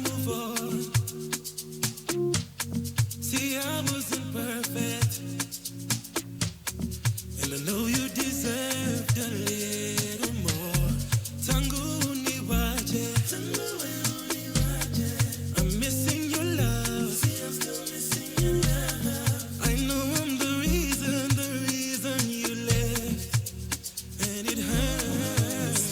move on. See, I wasn't perfect, and I know you deserved a little more. Tangu niwaje, I'm missing your love. See, I'm still missing your love. I know I'm the reason you left, and it hurts.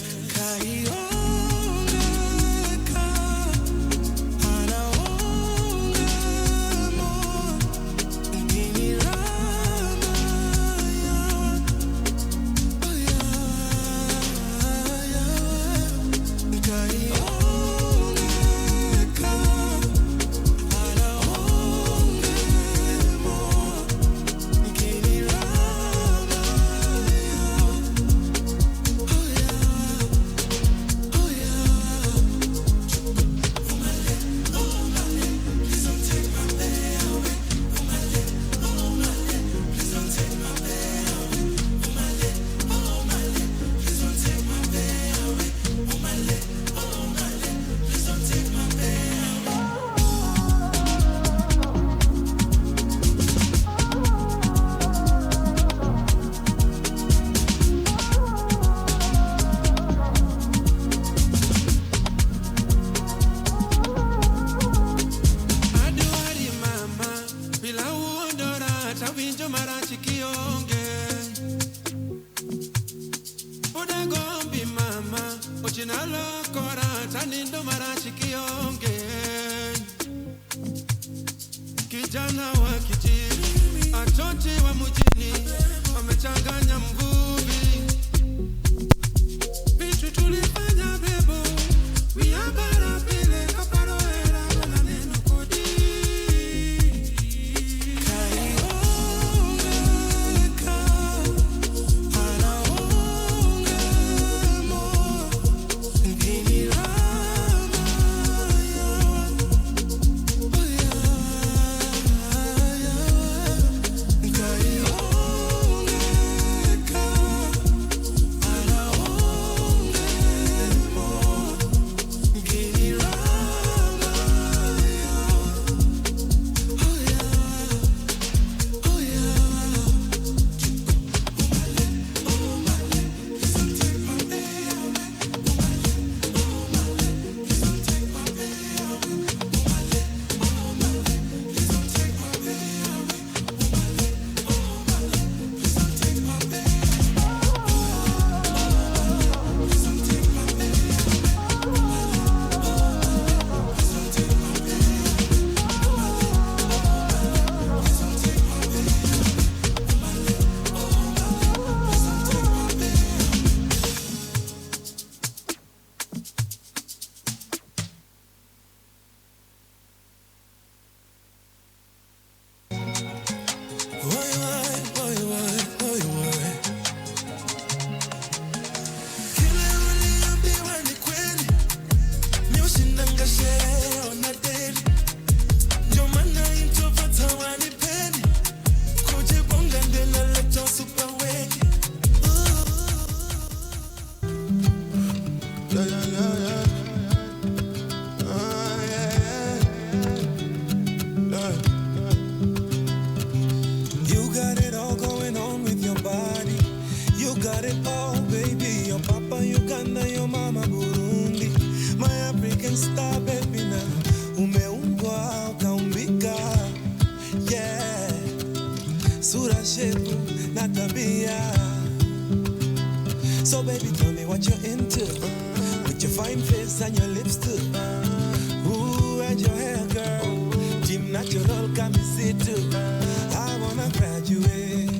Kijana wa kijini, achochi wa mjini, amechanganya mvuvi. Vitu tulifanya bebo, miabara pile kaparo era wana neno kodi. Kaionga, anaonga mo, ngini rama ya. So baby, tell me what you're into, with your fine face and your lips too. Ooh, and your hair, girl, Jim natural, can me see too. I wanna graduate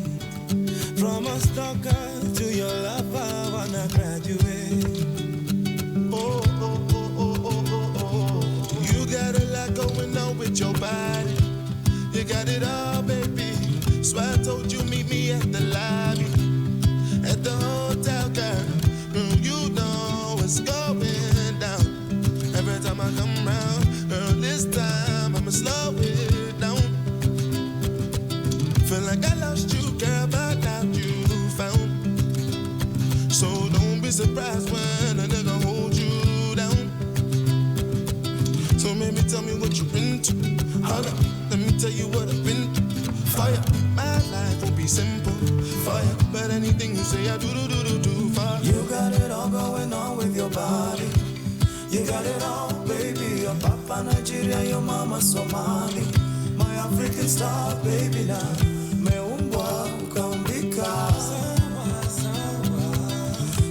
from a stalker to your lover. I wanna graduate. Oh, oh, oh, oh, oh, oh, oh. You got a lot going on with your body. You got it all, baby. So I told you meet me at the lobby, at the hotel, girl. You know what's going down. Every time I come round, girl, this time I'ma slow it down. Feel like I lost you, girl, but now you found. So don't be surprised when a nigga hold you down. So maybe baby, tell me what you're into. Holla, let me tell you what I've been through. Fire, my life will be simple. Fire, but anything you say, I do. Fire. You got it all going on with your body. You got it all, baby. Your papa Nigeria, your mama Somali. My African star, baby, now. Meumbwa ukaumbika.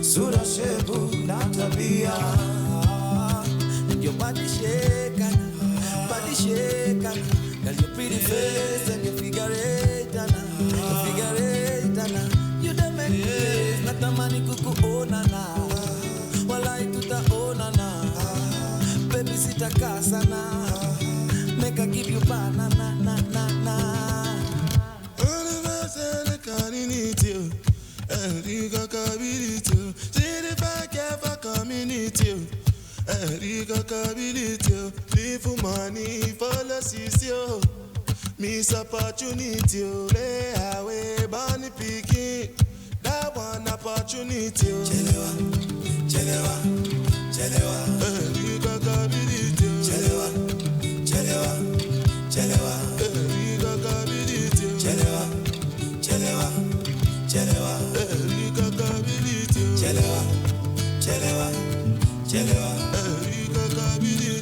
Sura shebu na tabia. And your body shaking. Girl, your pretty face and your figure eight, you the make me not a money kuku oh nana. Walai tuta oh nana. Baby sit a casa na. Make I give you banana na. I can't need you. Eriga kability. See the back ever community. Eriga kability. Live for money, follow sisio. Miss opportunity, lay away, bunny picking. That one opportunity. Chelewa. Eriga kability. Chelewa. Eriga kability. Chelewa. Eriga kability. Chelewa.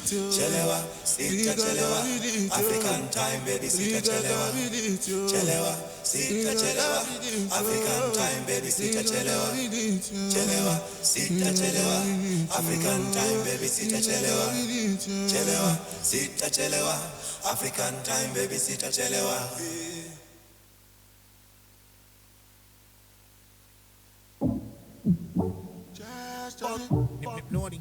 Chelewa, sita chelewa, African time, baby, sita chelewa. Chelewa, sita chelewa, African time, baby, sita chelewa. Chelewa, sita chelewa, African time, baby, sita chelewa. Chelewa, sita chelewa, African time, baby, sita chelewa. Naughty.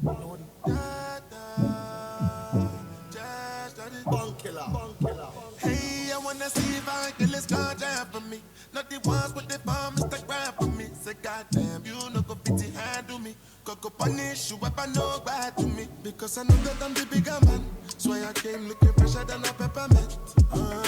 Hey, I wanna see if I can let's go jam for me. Not the ones with the bomb, Mr. Grab for me. Say, goddamn, you no go fit to handle me. Go punish you if I know bad to me. Because I know that I'm the bigger man. So I came looking fresher than a peppermint.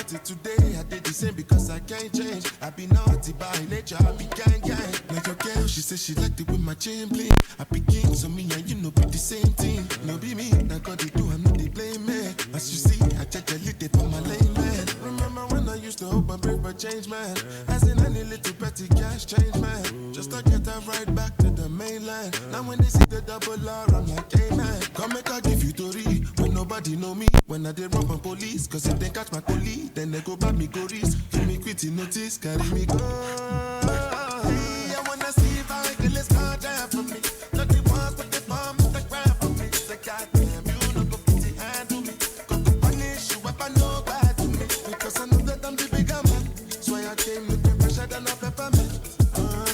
Till today, I did the same because I can't change. I be naughty by nature, I be gang. Like your girl, she said she liked it with my chain bling. I be king, so me and you know be the same thing. No be me, now God they do, I know they blame me. As you see, I check a little for my lane, man. Remember when I used to hope and pray for change, man. As in any little petty cash change, man. Just to get that right back to the mainland. Now when they see the double R, I'm like, hey man, come make I give you Tori. When nobody know me, when I did rob on police. Cause if they catch my colleague, then they go back me go risk. Give me quitty notice, carry me go. Hey, I wanna see if I can let's go down for me. Not the ones with the bomb, the ground for me. Say, goddamn, you no go fit to handle me. Got to punish you if I know bad to me. Because I know that I'm the bigger man. So I came looking fresher than a peppermint.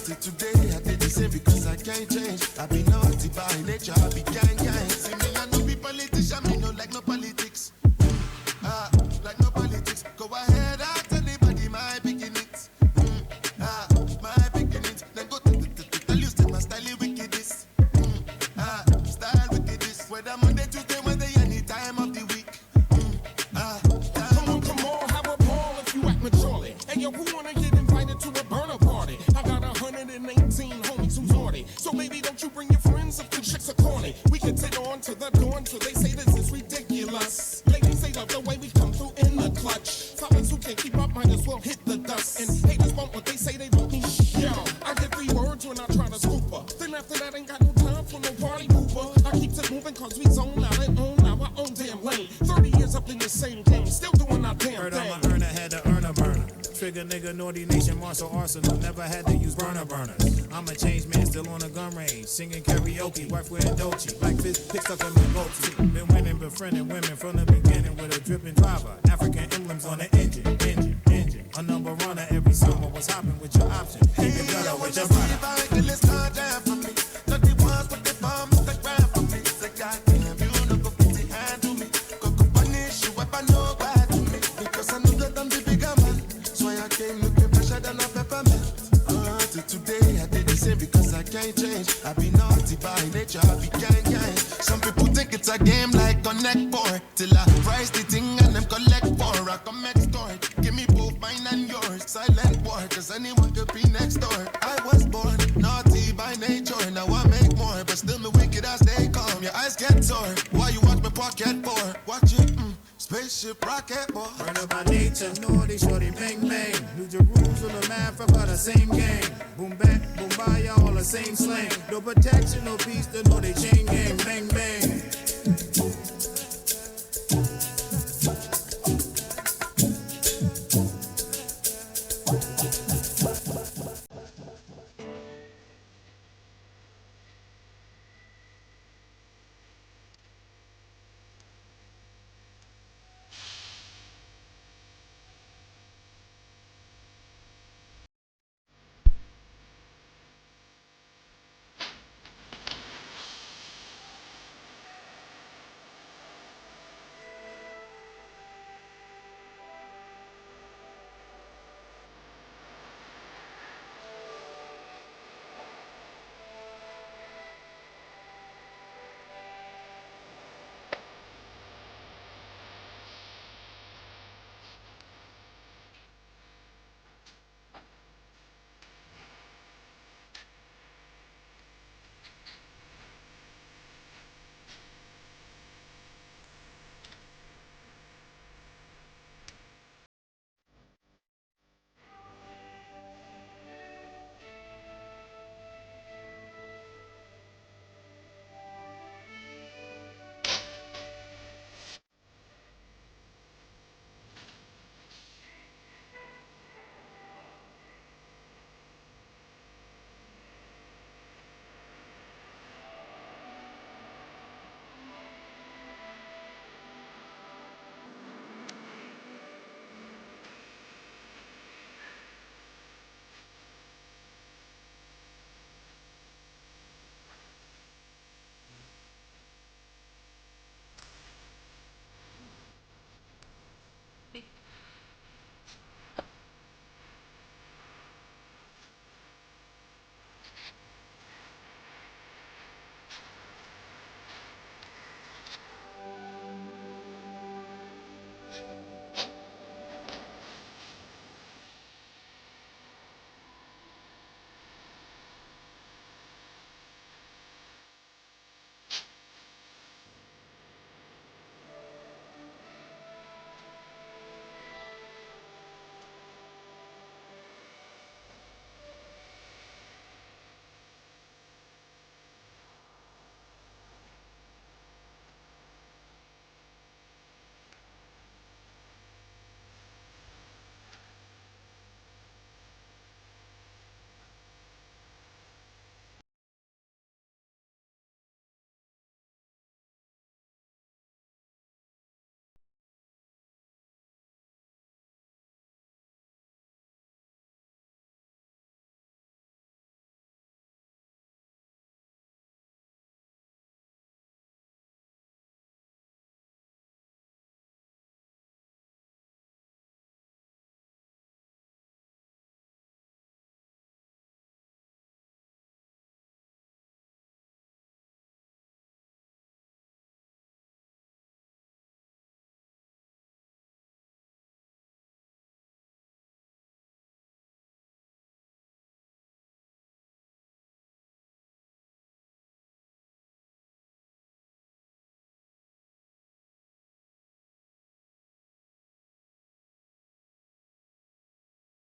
Till today, I did the same because I can't change. I be naughty by nature, I be gang. See me, I no be politician, me no like no politics. Like no politics. Go ahead, ask anybody my beginnings. My beginnings. Then go tell you still my style wickedness. Style wickedness. Whether Monday, Tuesday, Wednesday, any time of the week. Come on, have a ball if you act maturely. Hey yo, who wanna get invited to a burner party? I got 118 homies who's naughty. So baby, don't you bring your friends if the chicks are corny. We can take on to the dawn till they say this is ridiculous. Ladies, they love the way we come through in the clutch. Fellas who can't keep up might as well hit the dust. And haters want what they say they don't need. Yo, I get 3 words when I try to scoop her. Then after that, ain't got no time for no party pooper. I keep it moving cause we zone out and own our own damn lane. 30 years up in the same game, still doing our damn Heard thing. I'm a earner, had to earn a burner. Trigger nigga, naughty nation, martial arsenal. Never had to use burners. I'm a changed man, still on a gun range. Singing karaoke, wife wearing Dolce. Black fist, pick stuck in my goatee. Been winning, befriending women from the beginning with a dripping driver. African emblems on the engine. A number runner every summer was hopping with your option. Keep it gutter with your brother. If I can let's go down for me. Not the ones with the bomb, the ground for me. Say, goddamn, you no go fit to handle me. Go punish you if I know bad to me. Because I know that I'm the bigger man. So I came looking fresher than a peppermint. Till today, I did the same because I can't change. I be naughty by nature, I be gang. Some people think it's a game like Connect 4. Till I price the thing and them collect 4. I come next door, give me both mine and yours. Silent war, cause anyone could be next door. I was born naughty by nature. Now I make more, but still me wicked as they come. Your eyes get sore. Why you watch my pocket for? Watch it Spaceship rocket boy. Burner by nature, naughty, shorty, bang, bang. New Jerusalem, man, from her the same gang. Boom, back, boom, by, y'all the same slang. No protection, no peace, the know they chain gang, bang, bang.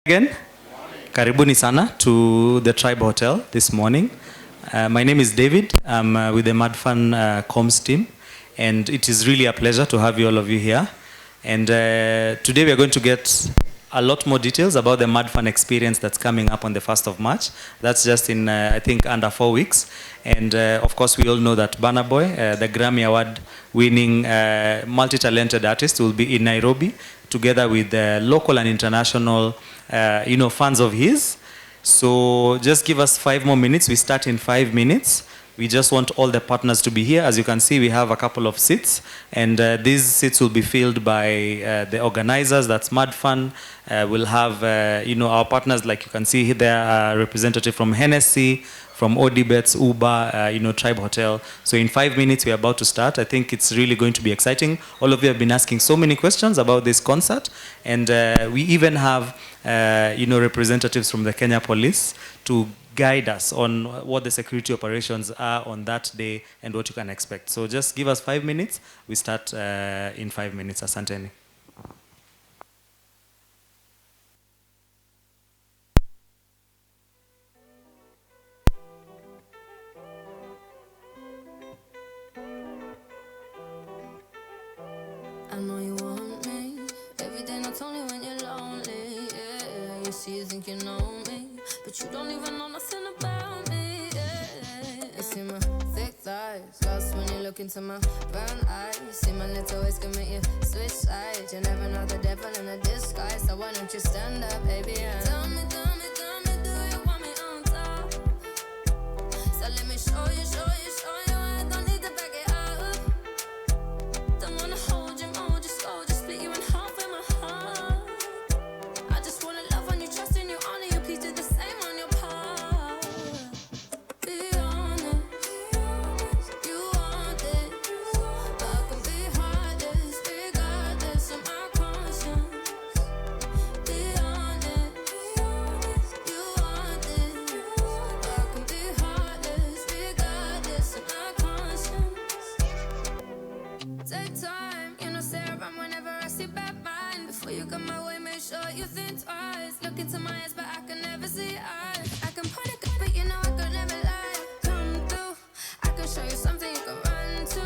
Again, karibuni sana to the Tribe Hotel this morning. My name is David. I'm with the Madfun comms team, and it is really a pleasure to have all of you here. And today we are going to get a lot more details about the Madfun experience that's coming up on the 1st of March. That's just in, I think, under 4 weeks. And of course, we all know that Burna Boy, the Grammy Award winning multi-talented artist, will be in Nairobi together with local and international fans of his. So just give us 5 more minutes. We start in 5 minutes. We just want all the partners to be here. As you can see, we have a couple of seats, and these seats will be filled by the organizers. That's Madfun. We'll have our partners, like you can see here, there, representative from Hennessy, from Odibets, Uber, Tribe Hotel. So in 5 minutes, we're about to start. I think it's really going to be exciting. All of you have been asking so many questions about this concert, and we even have representatives from the Kenya Police to guide us on what the security operations are on that day and what you can expect. So just give us 5 minutes. We start in 5 minutes. Asanteni. I know you want me every day, not only when you're lonely. Yeah, you see, you think you know me, but you don't even know nothing about me. Yeah, you see my thick thighs, lost when you look into my brown eyes. See my little ways can make you switch sides. You never know the devil in a disguise, so why don't you stand up, baby? And tell me, do you want me on top? So let me show you. I don't need to back it up. Don't wanna hold you, mold you slow, just split you in half with my heart. I just wanna love on you, trust in you, honor you, please do the same on your part. Be honest, you want it. I can be heartless, regardless of my conscience. Be honest, you want it. I can be heartless, regardless of my conscience. Take time, you know, stay around whenever I see bad mind. Before you come my way, make sure you think twice. Look into my eyes, but I can never see eyes. I can point a gun, but you know I could never lie. Come through, I can show you something you can run to.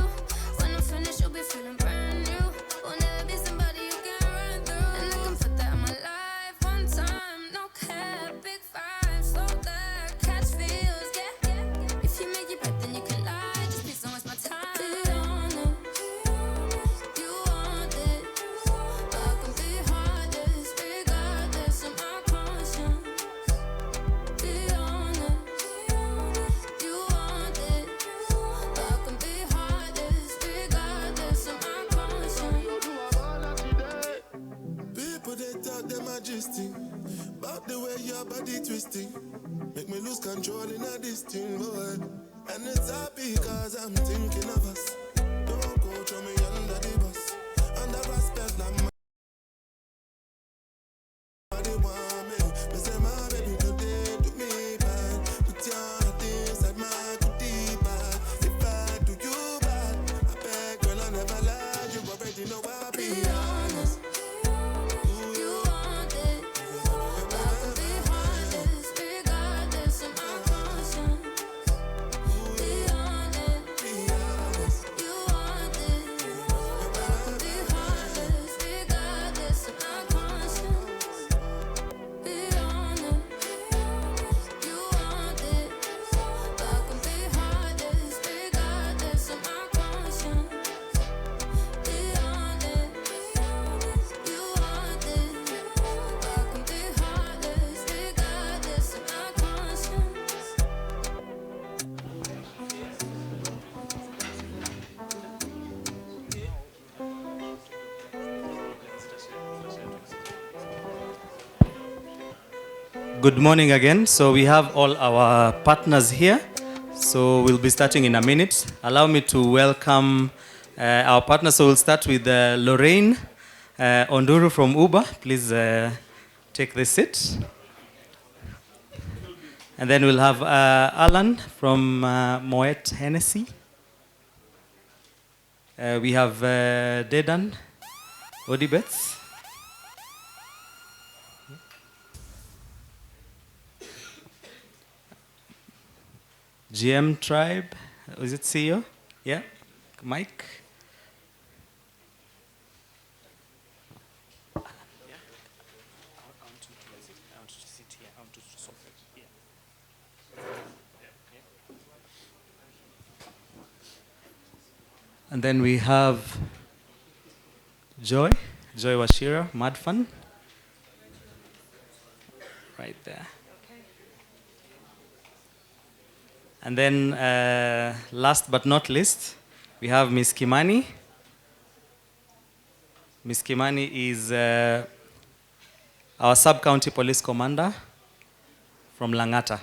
When I'm finished, you'll be feeling brand new. Will never be somebody you can run through. And I can put that in my life one time, no cap, big five, slow that, catch feels, yeah. If you make it back, then you can lie. Just please don't waste my time. Be honest. You want it. I can be heartless, regardless of my conscience. Be honest. You want it. I can be heartless, regardless of my conscience. People they talk them majesty about the way your body twisting, make me lose control in a this thing, boy. And it's happy cause I'm thinking of us. Don't go throw me under the bus. Under respect, like nobody want me. Me say my baby today do me bad. Put your heart inside my goodie bag. If I do you bad, I beg girl I never lie. You already know I be honest. You want it. I can be heartless, regardless of my conscience. Be honest. You want it. I can be heartless, regardless of my conscience. Be honest. You want it. I can be heartless, regardless of my conscience. Be honest. You want it. I can be heartless, regardless of my conscience. Good morning again. So we have all our partners here. So we'll be starting in a minute. Allow me to welcome our partners. So we'll start with Lorraine Onduru from Uber. Please take the seat. And then we'll have Alan from Moet Hennessy. We have Dedan Odibets. GM Tribe, is it CEO? Yeah, Mike. And then we have Joy Washira, Madfun. Right there. And then last but not least, we have Miss Kimani. Miss Kimani is our sub-county police commander from Langata.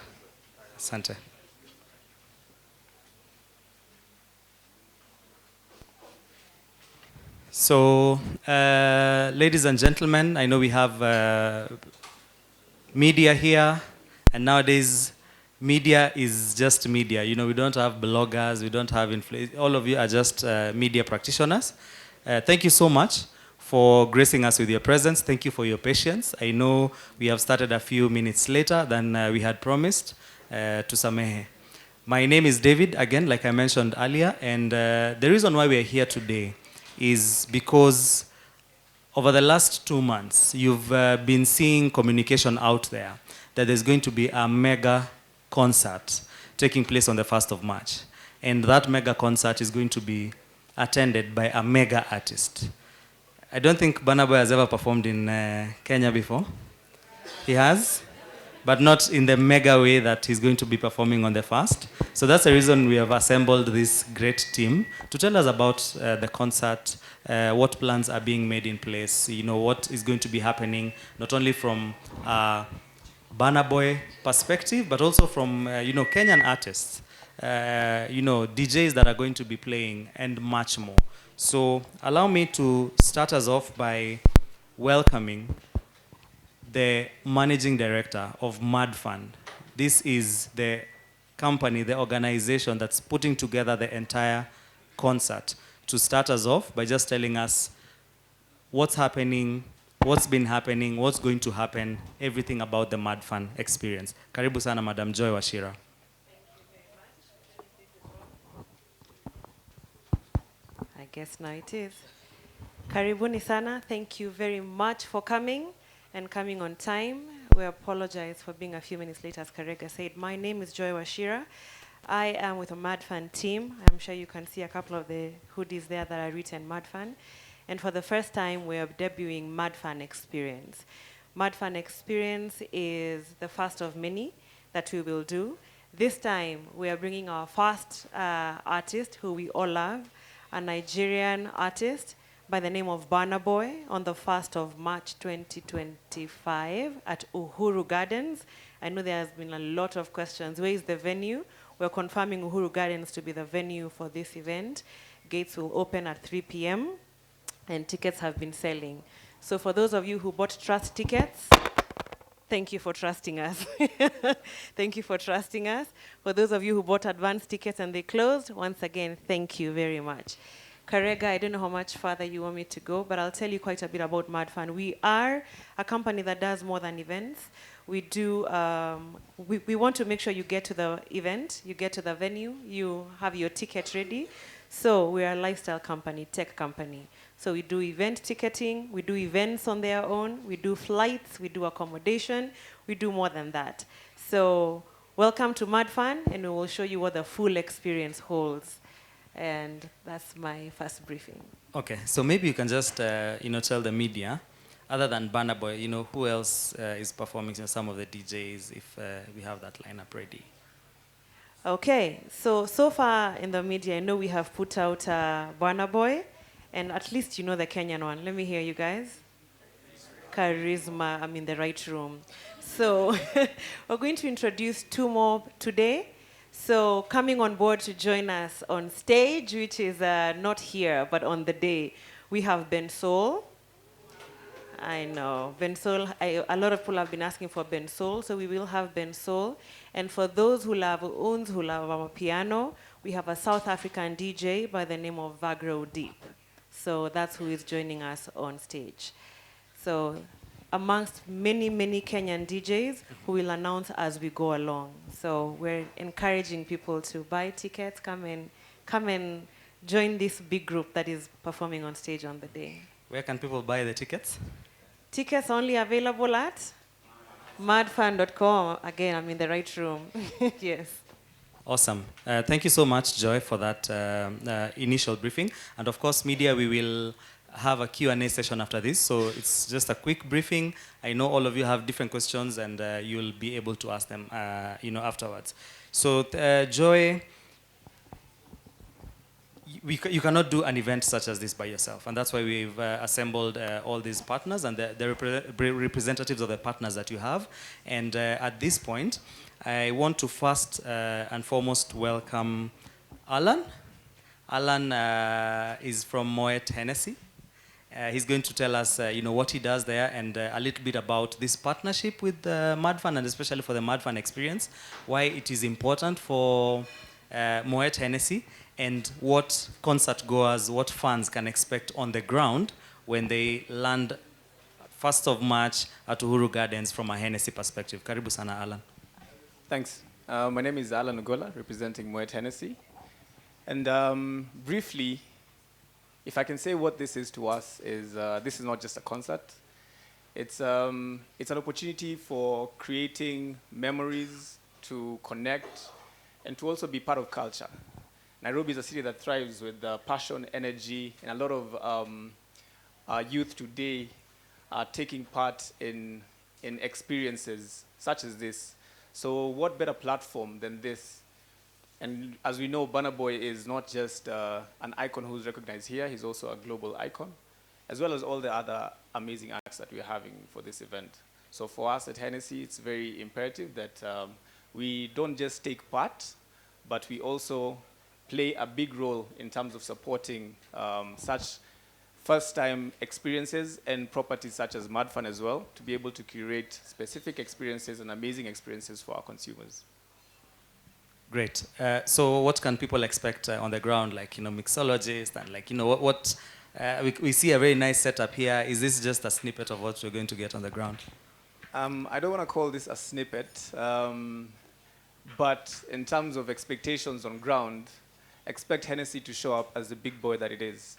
Asante. So, ladies and gentlemen, I know we have media here, and nowadays media is just media. You know, we don't have bloggers, we don't have all of you are just media practitioners. Thank you so much for gracing us with your presence. Thank you for your patience. I know we have started a few minutes later than we had promised. Tusamehe. My name is David, again, like I mentioned earlier, and the reason why we are here today is because over the last 2 months, you've been seeing communication out there that there's going to be a mega concert taking place on the 1st of March. And that mega concert is going to be attended by a mega artist. I don't think Burna Boy has ever performed in Kenya before. He has, but not in the mega way that he's going to be performing on the 1st. So that's the reason we have assembled this great team to tell us about the concert, what plans are being made in place, you know, what is going to be happening, not only from Burna Boy perspective, but also from, you know, Kenyan artists, you know, DJs that are going to be playing, and much more. So allow me to start us off by welcoming the managing director of Madfun. This is the company, the organization that's putting together the entire concert. To start us off by just telling us what's happening, what's been happening, what's going to happen, everything about the Madfun experience. Karibu sana, Madam Joy Wachira. I guess now it is. Karibuni sana. Thank you very much for coming and coming on time. We apologize for being a few minutes late, as Karega said. My name is Joy Wachira. I am with a Madfun team. I'm sure you can see a couple of the hoodies there that are written Madfun. And for the first time, we are debuting Madfun Xperience. Madfun Xperience is the first of many that we will do. This time, we are bringing our first artist who we all love, a Nigerian artist by the name of Burna Boy, on the 1st of March 2025 at Uhuru Gardens. I know there has been a lot of questions. Where is the venue? We're confirming Uhuru Gardens to be the venue for this event. Gates will open at 3 p.m. and tickets have been selling. So for those of you who bought trust tickets, thank you for trusting us. Thank you for trusting us. For those of you who bought advance tickets and they closed, once again, thank you very much. Karega, I don't know how much further you want me to go, but I'll tell you quite a bit about Madfun. We are a company that does more than events. We do, we want to make sure you get to the event, you get to the venue, you have your ticket ready. So we are a lifestyle company, tech company. So we do event ticketing, we do events on their own, we do flights, we do accommodation, we do more than that. So welcome to Madfun, and we will show you what the full experience holds. And that's my first briefing. Okay, so maybe you can just, you know, tell the media, other than Burna Boy, you know, who else is performing, you know, some of the DJs, if we have that lineup ready. Okay, so far in the media, I know we have put out Burna Boy, and at least you know the Kenyan one. Let me hear you guys. Charisma, I'm in the right room. So we're going to introduce 2 more today. So coming on board to join us on stage, which is not here, but on the day, we have Ben Soul. I know, Ben Soul, a lot of people have been asking for Ben Soul, so we will have Ben Soul. And for those who love Uns, who love our piano, we have a South African DJ by the name of Vagro Deep. So that's who is joining us on stage. So amongst many, many Kenyan DJs who will announce as we go along. So we're encouraging people to buy tickets, come and join this big group that is performing on stage on the day. Where can people buy the tickets? Tickets only available at madfun.com. Again, I'm in the right room. Yes. Awesome. Thank you so much, Joy, for that initial briefing. And of course, media, we will have a Q&A session after this, so it's just a quick briefing. I know all of you have different questions, and you'll be able to ask them, you know, afterwards. So, Joy, you cannot do an event such as this by yourself, and that's why we've assembled all these partners and the representatives of the partners that you have. And at this point, I want to first and foremost welcome Alan. Alan is from Moet Hennessy. He's going to tell us, what he does there and a little bit about this partnership with Madfun and especially for the Madfun experience, why it is important for Moet Hennessy and what concert goers, what fans can expect on the ground when they land 1st of March at Uhuru Gardens from a Hennessy perspective. Karibu sana, Alan. Thanks. My name is Alan Ugola, representing Moet Hennessy. And briefly, if I can say what this is to us, is this is not just a concert. It's an opportunity for creating memories, to connect, and to also be part of culture. Nairobi is a city that thrives with passion, energy, and a lot of youth today are taking part in experiences such as this. So what better platform than this? And as we know, Burna Boy is not just an icon who's recognized here, he's also a global icon, as well as all the other amazing acts that we're having for this event. So for us at Hennessy, it's very imperative that we don't just take part, but we also play a big role in terms of supporting such first-time experiences and properties such as Madfun as well, to be able to curate specific experiences and amazing experiences for our consumers. Great. So what can people expect on the ground, like, mixologists and like, what we see a very nice setup here. Is this just a snippet of what we're going to get on the ground? I don't want to call this a snippet, but in terms of expectations on ground, expect Hennessy to show up as the big boy that it is.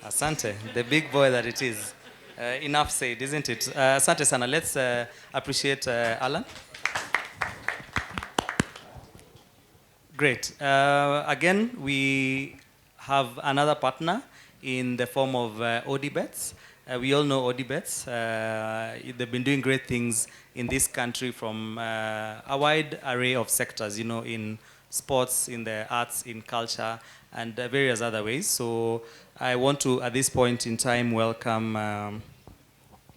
Asante, the big boy that it is. Enough said, isn't it? Asante sana. Let's appreciate Alan. Great. Again, we have another partner in the form of ODBets. We all know ODBets. They've been doing great things in this country from a wide array of sectors, in sports, in the arts, in culture, and various other ways. So I want to, at this point in time, welcome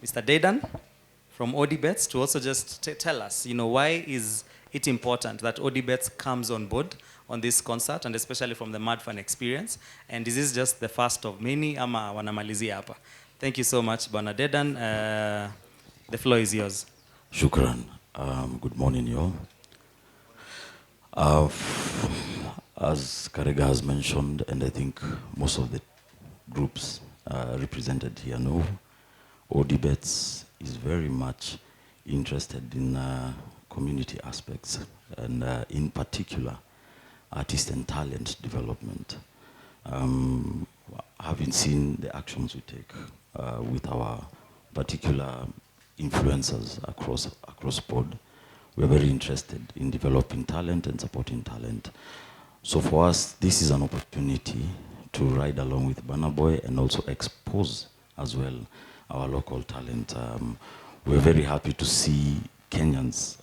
Mr. Dedan from ODBets to also just tell us, why is it important that ODBets comes on board on this concert, and especially from the Madfun experience. And is this just the first of many, ama wanamalizia hapa? Thank you so much, Bwana Dedan. The floor is yours. Shukran. Good morning, y'all. As Karega has mentioned, and I think most of the groups represented here know, ODBets is very much interested in community aspects, and in particular, artist and talent development. Having seen the actions we take with our particular influencers across board, we're very interested in developing talent and supporting talent. So for us, this is an opportunity to ride along with Burna Boy and also expose as well our local talent. We're very happy to see Kenyans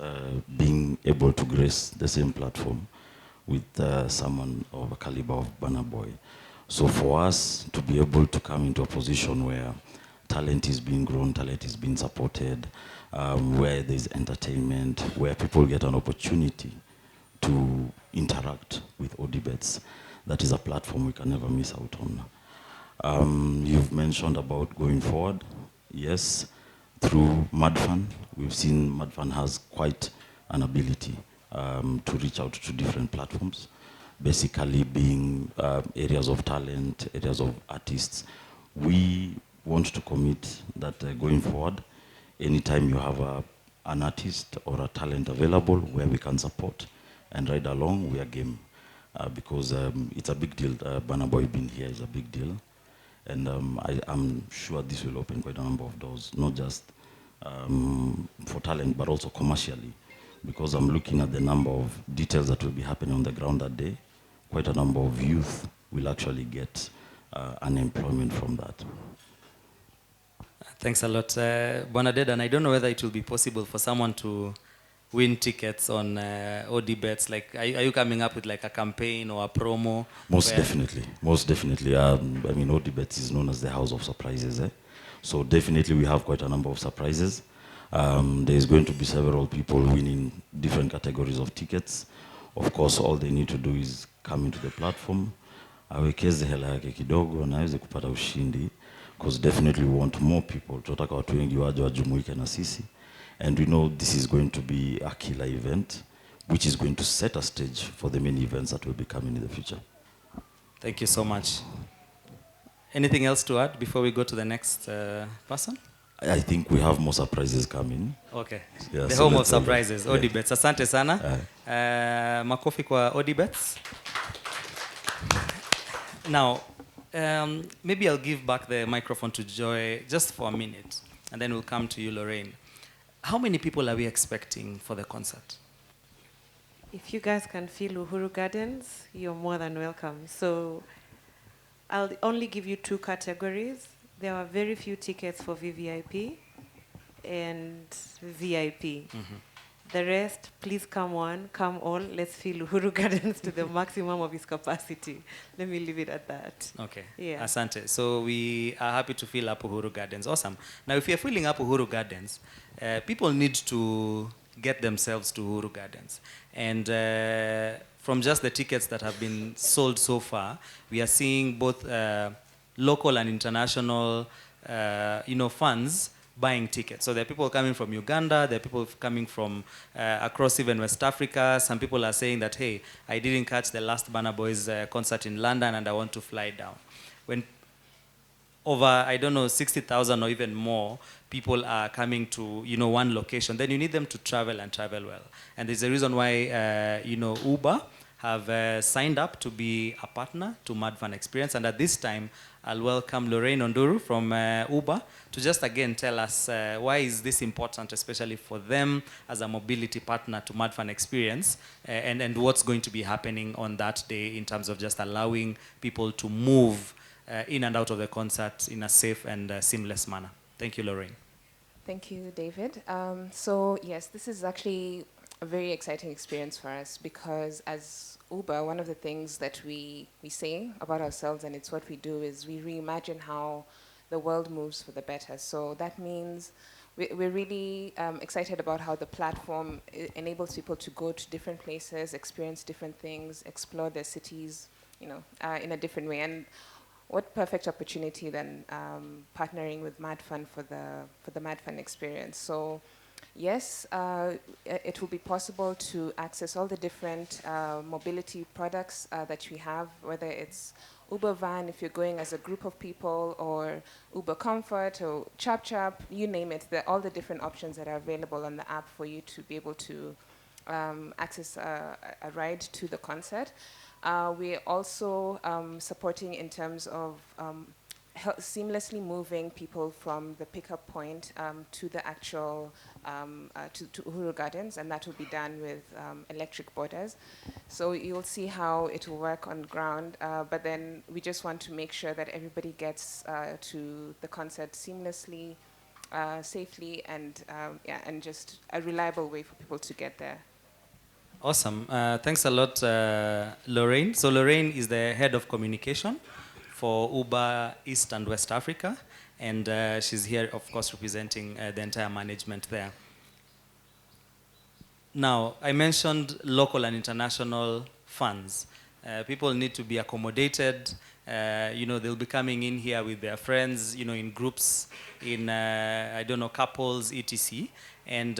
being able to grace the same platform with someone of a caliber of Burna Boy. So for us to be able to come into a position where talent is being grown, talent is being supported, where there's entertainment, where people get an opportunity to interact with ODBets, that is a platform we can never miss out on. You've mentioned about going forward. Yes, through Madfun, we've seen Madfun has quite an ability to reach out to different platforms, basically being areas of talent, areas of artists. We want to commit that going forward, anytime you have an artist or a talent available where we can support and ride along, we are game. Because it's a big deal. Burna Boy being here is a big deal. And I'm sure this will open quite a number of doors, not just for talent, but also commercially. Because I'm looking at the number of details that will be happening on the ground that day. Quite a number of youth will actually get unemployment from that. Thanks a lot. Bwana Dedan, I don't know whether it will be possible for someone to win tickets on ODBets. Like, are you coming up with like a campaign or a promo? Most definitely, most definitely. I mean, ODBets is known as the house of surprises. So definitely we have quite a number of surprises. There's going to be several people winning different categories of tickets. Of course, all they need to do is come into the platform, awekeze hela yake kidogo na aweze kupata ushindi, because definitely we want more people. Tunataka watu wengi waje wajumuike na sisi, and we know this is going to be a killer event which is going to set a stage for the many events that will be coming in the future. Thank you so much. Anything else to add before we go to the next person? I think we have more surprises coming. Okay. Yeah, the so home of let's surprises, yeah. Odibets. Asante sana. Makofi kwa Odibets. Now, maybe I'll give back the microphone to Joy just for a minute, and then we'll come to you, Lorraine. How many people are we expecting for the concert? If you guys can feel Uhuru Gardens, you're more than welcome. So I'll only give you 2 categories. There are very few tickets for VVIP and VIP. The rest, please come one, come all. Let's fill Uhuru Gardens to the maximum of its capacity. Let me leave it at that. Okay. Yeah. Asante. So we are happy to fill up Uhuru Gardens. Awesome. Now, if you're filling up Uhuru Gardens, people need to get themselves to Uhuru Gardens. And from just the tickets that have been sold so far, we are seeing both local and international, funds buying tickets. So there are people coming from Uganda, there are people coming from across even West Africa. Some people are saying that, hey, I didn't catch the last Burna Boys concert in London and I want to fly down. When over, 60,000 or even more people are coming to, one location, then you need them to travel and travel well. And there's a reason why, Uber have signed up to be a partner to Madfun Xperience. And at this time, I'll welcome Lorraine Onduru from Uber to just again tell us why is this important, especially for them as a mobility partner to Madfun Xperience, and what's going to be happening on that day in terms of just allowing people to move in and out of the concert in a safe and seamless manner. Thank you, Lorraine. Thank you, David. So yes, this is actually a very exciting experience for us, because as Uber, one of the things that we say about ourselves, and it's what we do, is we reimagine how the world moves for the better. So that means we're really excited about how the platform enables people to go to different places, experience different things, explore their cities, in a different way. And what perfect opportunity than partnering with Madfun for the Madfun Xperience. So yes, it will be possible to access all the different mobility products that we have, whether it's Uber Van if you're going as a group of people, or Uber Comfort, or Chap Chap, you name it. All the different options that are available on the app for you to be able to access a ride to the concert. We're also supporting in terms of seamlessly moving people from the pickup point to the actual to Uhuru Gardens, and that will be done with electric boarders. So you'll see how it will work on ground, but then we just want to make sure that everybody gets to the concert seamlessly, safely, and and just a reliable way for people to get there. Awesome. Thanks a lot, Lorraine. So Lorraine is the head of communication for Uber East and West Africa, and she's here, of course, representing the entire management there. Now, I mentioned local and international funds. People need to be accommodated. They'll be coming in here with their friends, in groups, in, couples, etc. And,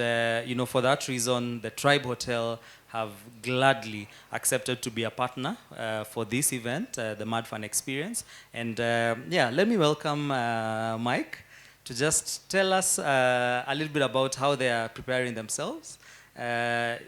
for that reason, the Tribe Hotel have gladly accepted to be a partner for this event, the Madfun Xperience. And let me welcome Mike to just tell us a little bit about how they are preparing themselves.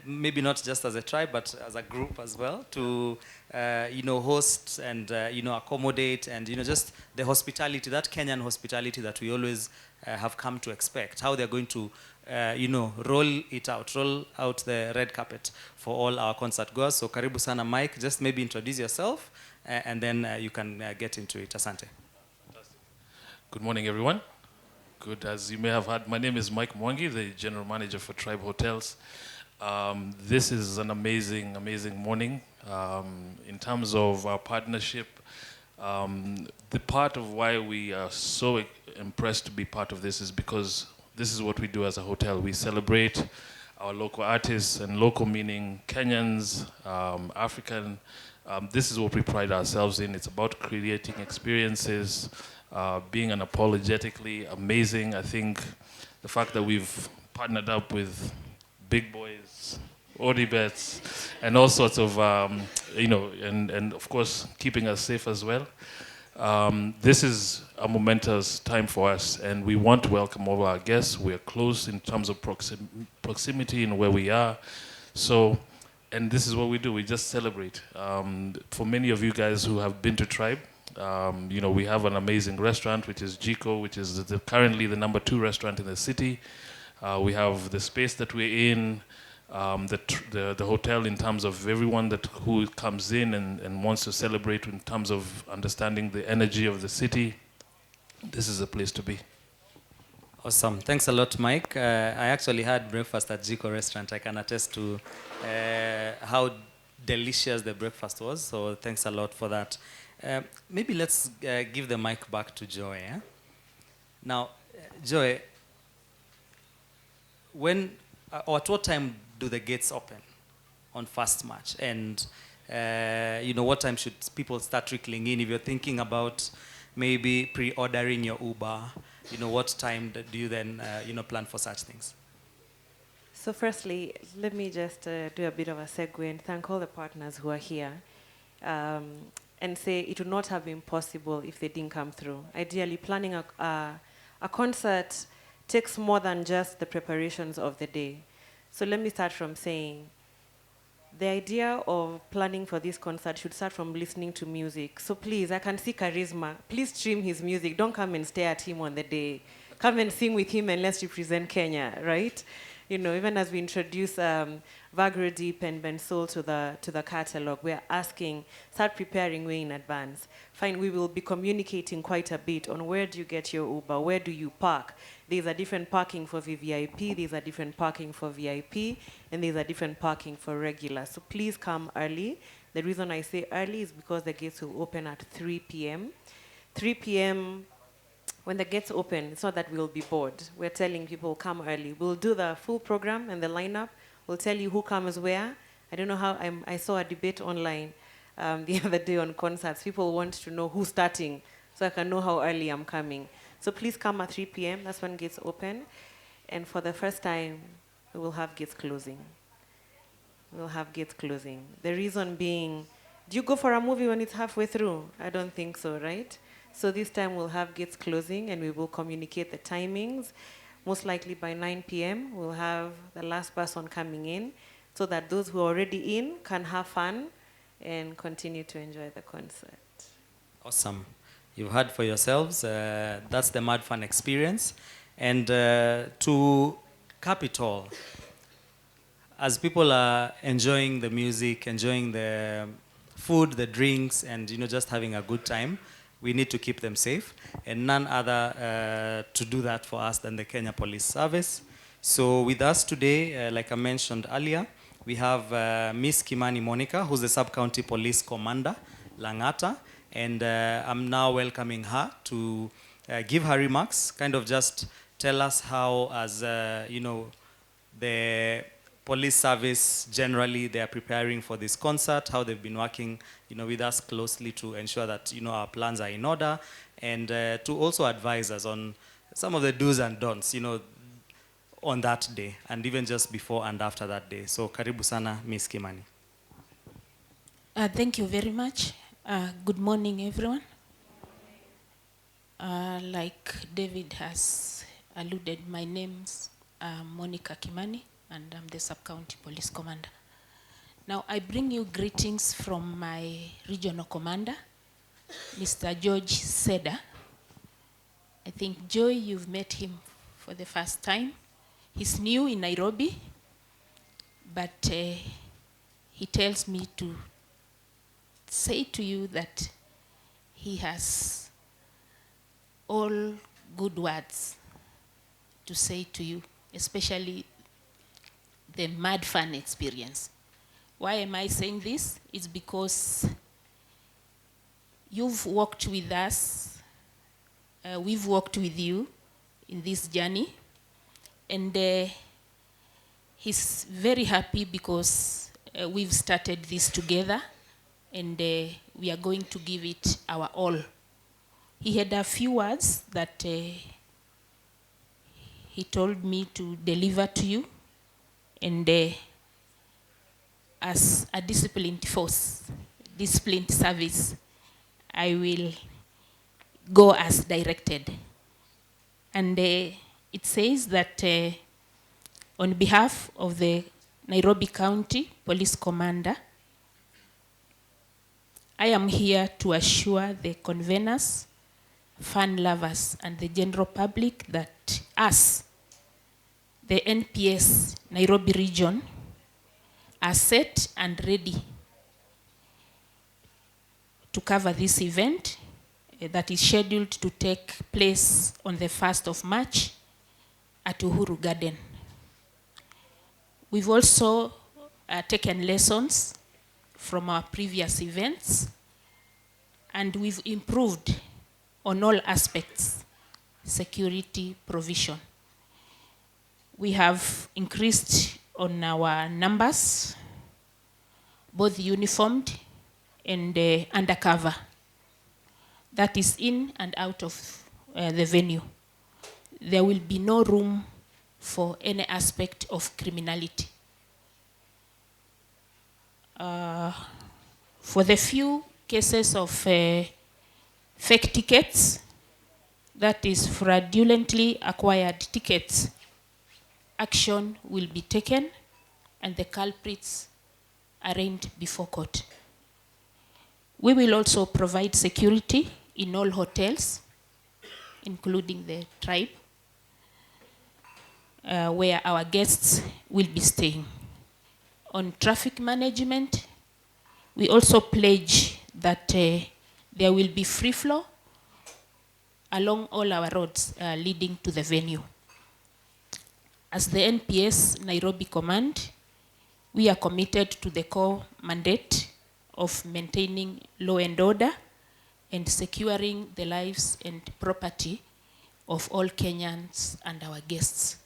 Maybe not just as a tribe, but as a group as well, to host and accommodate, and just the hospitality, that Kenyan hospitality that we always have come to expect. How they're going to roll out the red carpet for all our concert goers. So karibu sana, Mike. Just maybe introduce yourself, and then you can get into it. Asante. Good morning, everyone. Good, as you may have heard, my name is Mike Mwangi, the General Manager for Tribe Hotels. This is an amazing, amazing morning. In terms of our partnership, the part of why we are so impressed to be part of this is because this is what we do as a hotel. We celebrate our local artists, and local meaning Kenyans, African This is what we pride ourselves in. It's about creating experiences, being unapologetically amazing. I think the fact that we've partnered up with big boys, Odibets, and all sorts of, and of course, keeping us safe as well. This is a momentous time for us, and we want to welcome all our guests. We're close in terms of proximity and where we are. So, and this is what we do, we just celebrate. For many of you guys who have been to Tribe, we have an amazing restaurant, which is Jiko, which is currently the #2 restaurant in the city. We have the space that we're in, the hotel in terms of everyone who comes in and wants to celebrate in terms of understanding the energy of the city. This is a place to be. Awesome. Thanks a lot, Mike. I actually had breakfast at Jiko restaurant. I can attest to how delicious the breakfast was. So thanks a lot for that. Maybe let's give the mic back to Joy. Eh? Now, Joy, when or at what time do the gates open on first March? And what time should people start trickling in? If you're thinking about maybe pre-ordering your Uber, what time do you then plan for such things? So firstly, let me just do a bit of a segue and thank all the partners who are here and say it would not have been possible if they didn't come through. Ideally, planning a concert takes more than just the preparations of the day. So let me start from saying the idea of planning for this concert should start from listening to music. So please, I can see Charisma. Please stream his music. Don't come and stare at him on the day. Come and sing with him and let's represent Kenya, right? Even as we introduce Vagro Deep and Ben Soul to the catalog, we're asking, start preparing way in advance. Fine, we will be communicating quite a bit on where do you get your Uber, where do you park. There's a different parking for VVIP, there's a different parking for VIP, and there's a different parking for regular. So please come early. The reason I say early is because the gates will open at 3 p.m. 3 p.m., when the gates open, it's not that we'll be bored. We're telling people come early. We'll do the full program and the lineup. We'll tell you who comes where. I don't know how, I saw a debate online the other day on concerts. People want to know who's starting so I can know how early I'm coming. So please come at 3 p.m. That's when gates open. And for the first time, we will have gates closing. We'll have gates closing. The reason being, do you go for a movie when it's halfway through? I don't think so, right? So this time we'll have gates closing and we will communicate the timings. Most likely by 9 p.m. we'll have the last person coming in so that those who are already in can have fun and continue to enjoy the concert. Awesome. You've heard for yourselves. That's the Madfun experience. And to cap it all, as people are enjoying the music, enjoying the food, the drinks, and just having a good time, we need to keep them safe, and none other to do that for us than the Kenya Police Service. So with us today, like I mentioned earlier, we have Miss Kimani Monica, who's the Sub-County Police Commander, Langata, and I'm now welcoming her to give her remarks, kind of just tell us how, as the police service generally, they are preparing for this concert, how they've been working with us closely to ensure that our plans are in order, and to also advise us on some of the do's and don'ts on that day, and even just before and after that day. So karibu sana, Miss Kimani. Thank you very much. Good morning, everyone. Like David has alluded, my name's Monica Kimani, and I'm the Sub-County Police Commander. Now, I bring you greetings from my regional commander, Mr. George Seda. I think, Joy, you've met him for the first time. He's new in Nairobi, but he tells me to say to you that he has all good words to say to you, especially the Madfun experience. Why am I saying this? It's because you've walked with us, we've walked with you in this journey, and he's very happy because we've started this together, and we are going to give it our all. He had a few words that he told me to deliver to you, and as a disciplined force, disciplined service, I will go as directed. And it says that on behalf of the Nairobi County Police Commander, I am here to assure the conveners, fun lovers, and the general public that us, the NPS Nairobi region, are set and ready to cover this event that is scheduled to take place on the 1st of March at Uhuru Garden. We've also taken lessons from our previous events, and we've improved on all aspects, security provision. We have increased on our numbers, both uniformed and undercover, that is in and out of the venue. There will be no room for any aspect of criminality. For the few cases of fake tickets, that is fraudulently acquired tickets, action will be taken and the culprits arraigned before court. We will also provide security in all hotels, including the tribe, where our guests will be staying. On traffic management, we also pledge that there will be free flow along all our roads leading to the venue. As the NPS Nairobi Command, we are committed to the core mandate of maintaining law and order and securing the lives and property of all Kenyans and our guests.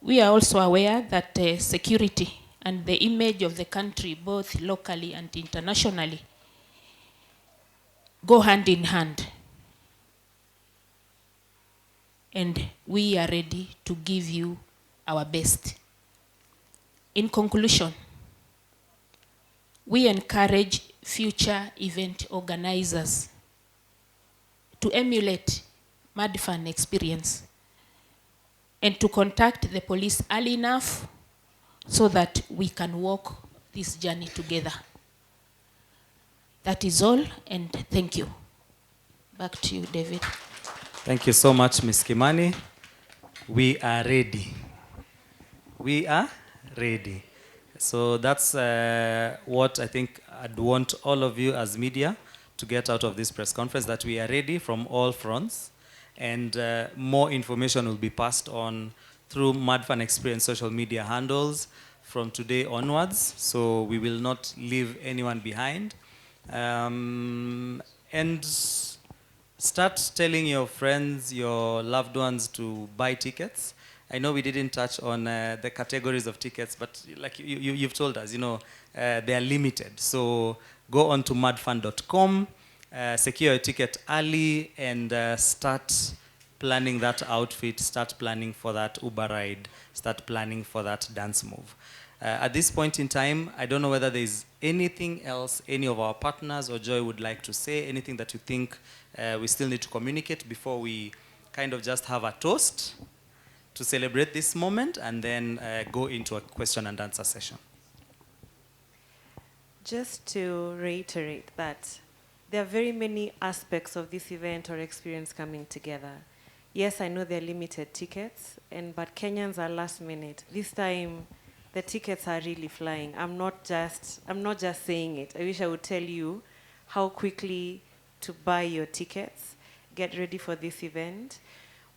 We are also aware that security and the image of the country, both locally and internationally, go hand in hand. And we are ready to give you our best. In conclusion, we encourage future event organizers to emulate Madfun experience and to contact the police early enough so that we can walk this journey together. That is all, and thank you. Back to you, David. Thank you so much, Ms. Kimani. We are ready. We are ready. So that's what I think I'd want all of you as media to get out of this press conference, that we are ready from all fronts, and more information will be passed on through Madfun Xperience social media handles from today onwards, so we will not leave anyone behind. And start telling your friends, your loved ones to buy tickets. I know we didn't touch on the categories of tickets, but like you've told us, they are limited. So go on to madfun.com, secure a ticket early, and start planning that outfit, start planning for that Uber ride, start planning for that dance move. At this point in time, I don't know whether there's anything else any of our partners or Joy would like to say, anything that you think we still need to communicate before we kind of just have a toast to celebrate this moment and then go into a question and answer session. Just to reiterate that there are very many aspects of this event or experience coming together. Yes, I know there are limited tickets, but Kenyans are last minute. This time, the tickets are really flying. I'm not just saying it. I wish I would tell you how quickly to buy your tickets. Get ready for this event.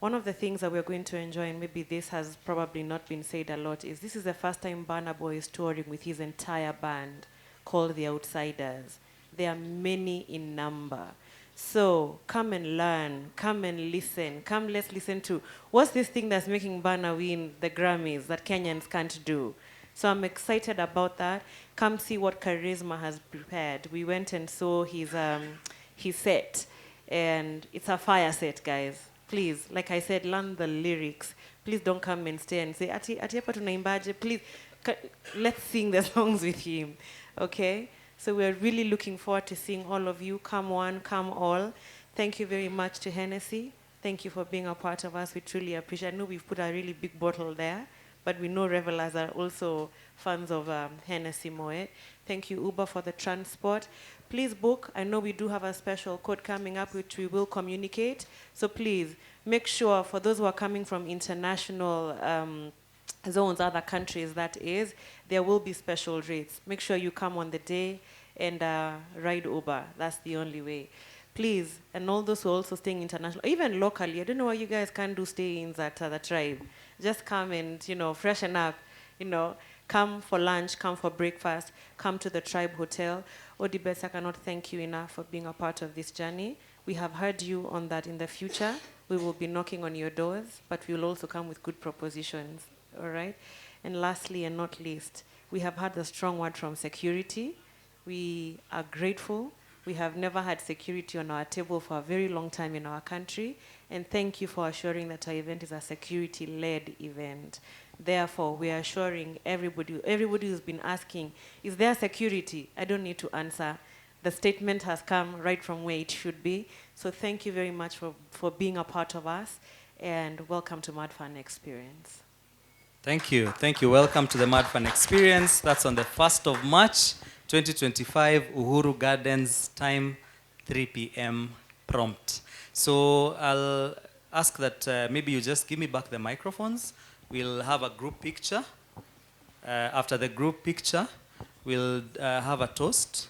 One of the things that we're going to enjoy, and maybe this has probably not been said a lot, is this is the first time Burna Boy is touring with his entire band called The Outsiders. There are many in number. So come and learn, come and listen. Come, let's listen to what's this thing that's making Burna win the Grammys that Kenyans can't do. So I'm excited about that. Come see what Charisma has prepared. We went and saw his set, and it's a fire set, guys. Please, like I said, learn the lyrics. Please don't come and stay and say, ati hapa tunaimbaje. Please, let's sing the songs with him, okay? So we're really looking forward to seeing all of you. Come one, come all. Thank you very much to Hennessy. Thank you for being a part of us. We truly appreciate it. I know we've put a really big bottle there, but we know revelers are also fans of Hennessy Moet. Thank you, Uber, for the transport. Please book. I know we do have a special code coming up, which we will communicate. So please, make sure, for those who are coming from international zones, other countries, that is, there will be special rates. Make sure you come on the day and ride Uber. That's the only way. Please, and all those who are also staying international, even locally, I don't know why you guys can't do stay-ins at the tribe. Just come and, freshen up, come for lunch, come for breakfast, come to the Tribe Hotel. Odibes, I cannot thank you enough for being a part of this journey. We have heard you on that in the future. We will be knocking on your doors, but we will also come with good propositions, all right? And lastly and not least, we have had the strong word from security. We are grateful. We have never had security on our table for a very long time in our country. And thank you for assuring that our event is a security-led event. Therefore, we are assuring everybody who's been asking, is there security? I don't need to answer. The statement has come right from where it should be. So thank you very much for being a part of us. And welcome to Madfun Xperience. Thank you. Thank you. Welcome to the Madfun Xperience. That's on the 1st of March, 2025, Uhuru Gardens, time 3 p.m. prompt. So I'll ask that maybe you just give me back the microphones. We'll have a group picture. After the group picture, we'll have a toast.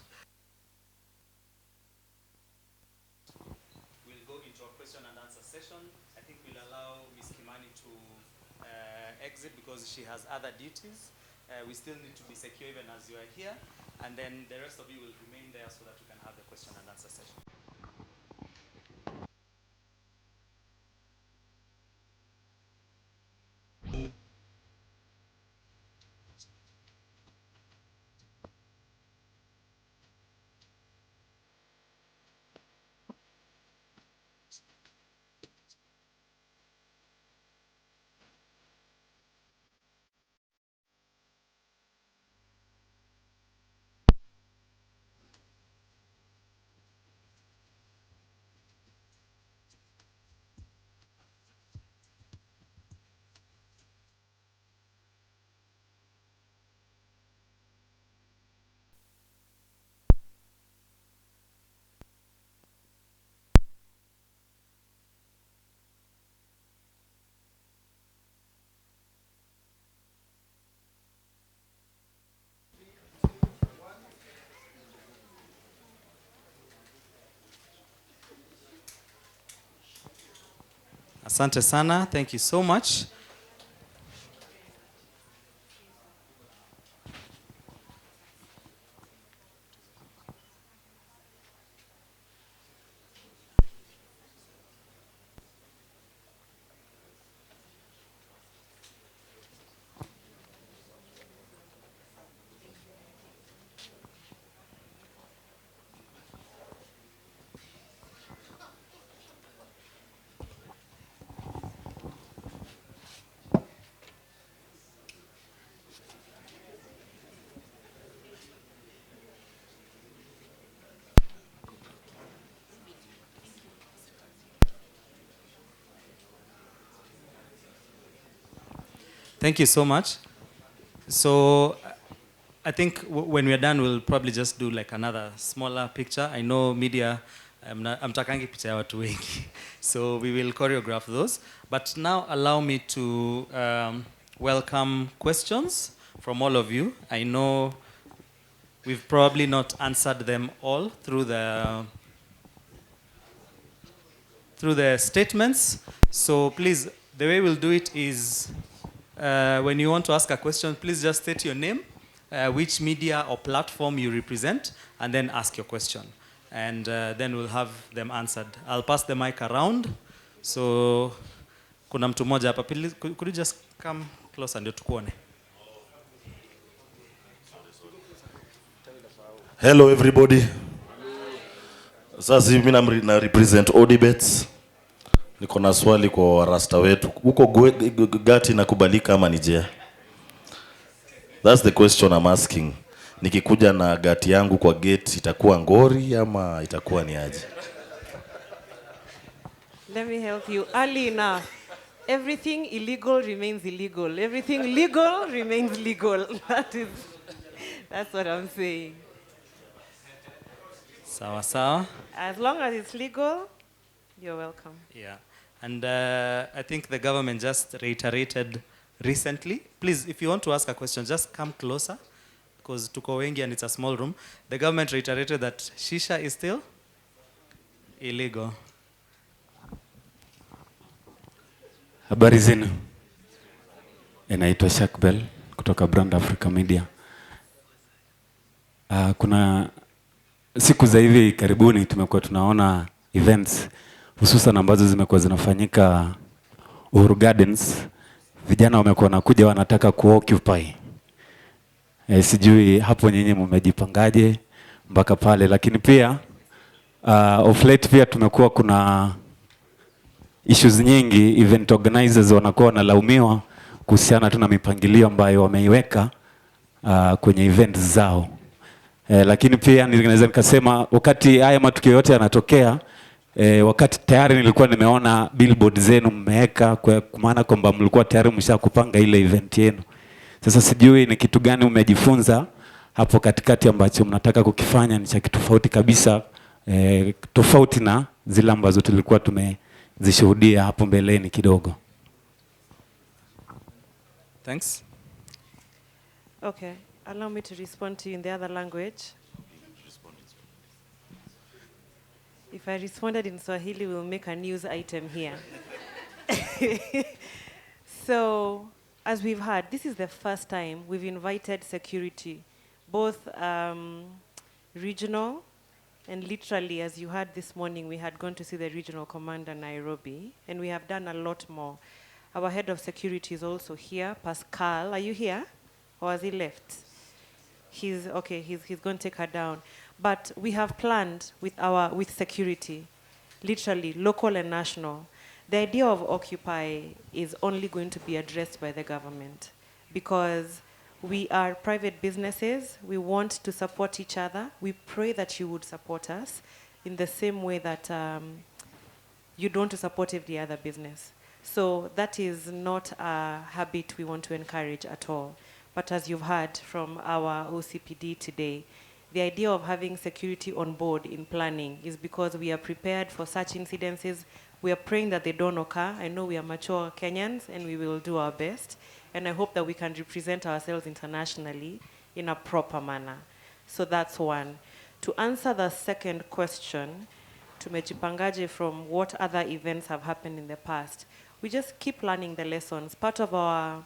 We'll go into a question and answer session. I think we'll allow Ms. Kimani to exit because she has other duties. We still need to be secure even as you are here. And then the rest of you will remain there so that we can have the question and answer session. Asante sana. Thank you so much. Thank you so much. So I think when we're done, we'll probably just do like another smaller picture. I know media, I'm takangi picha ya watu wengi. So we will choreograph those. But now allow me to welcome questions from all of you. I know we've probably not answered them all through the statements. So please, the way we'll do it is when you want to ask a question, please just state your name, which media or platform you represent, and then ask your question. And then we'll have them answered. I'll pass the mic around. So, kuna mtu mmoja hapa. Could you just come closer ndio tukuone? Hello everybody. Sasa hivi mimi na represent Odibets. Niko na swali kwa rasta wetu. Huko gati inakubalika ama nije? That's the question I'm asking. Nikikuja na gati yangu kwa gate itakuwa ngori ama itakuwa ni aje? Let me help you. Early enough. Everything illegal remains illegal. Everything legal remains legal. That's what I'm saying. Sawa sawa. As long as it's legal, you're welcome. Yeah. And I think the government just reiterated recently. Please, if you want to ask a question, just come closer because tuko wengi and it's a small room. The government reiterated that shisha is still illegal. Habari zenu. Naitwa Shakbel kutoka Brand Africa Media. Kuna siku za hivi karibuni tumekuwa tunaona events hususan ambazo zimekuwa zinafanyika Uhuru Gardens. Vijana wamekuwa wanakuja wanataka kuoccupy. Sijui hapo nyinyi mmejipangaje mpaka pale, lakini pia of late pia tumekuwa kuna issues nyingi, event organizers wanakuwa wanalaumiwa kuhusiana tu na mipangilio ambayo wameiweka kwenye events zao. Lakini pia ninaweza nikasema wakati haya matukio yote yanatokea, wakati tayari nilikuwa nimeona billboard zenu mmeweka, kwa maana kwamba mlikuwa tayari mshakupanga ile event yenu. Sasa sijui ni kitu gani umejifunza hapo katikati ambacho mnataka kukifanya ni cha kitofauti kabisa, tofauti na zile ambazo tulikuwa tumezishuhudia hapo mbeleni kidogo. Thanks. Okay. Allow me to respond to you in the other language. If I responded in Swahili, we'll make a news item here. So, as we've heard, this is the first time we've invited security, both regional and literally, as you heard this morning, we had gone to see the regional commander Nairobi, and we have done a lot more. Our head of security is also here, Pascal. Are you here? Or has he left? He's okay, he's going to take her down. But we have planned with security, literally local and national. The idea of Occupy is only going to be addressed by the government because we are private businesses. We want to support each other. We pray that you would support us in the same way that you don't support every other business. So that is not a habit we want to encourage at all. But as you've heard from our OCPD today, the idea of having security on board in planning is because we are prepared for such incidences. We are praying that they don't occur. I know we are mature Kenyans and we will do our best. And I hope that we can represent ourselves internationally in a proper manner. So that's one. To answer the second question, tumejipangaje from what other events have happened in the past, we just keep learning the lessons. Part of our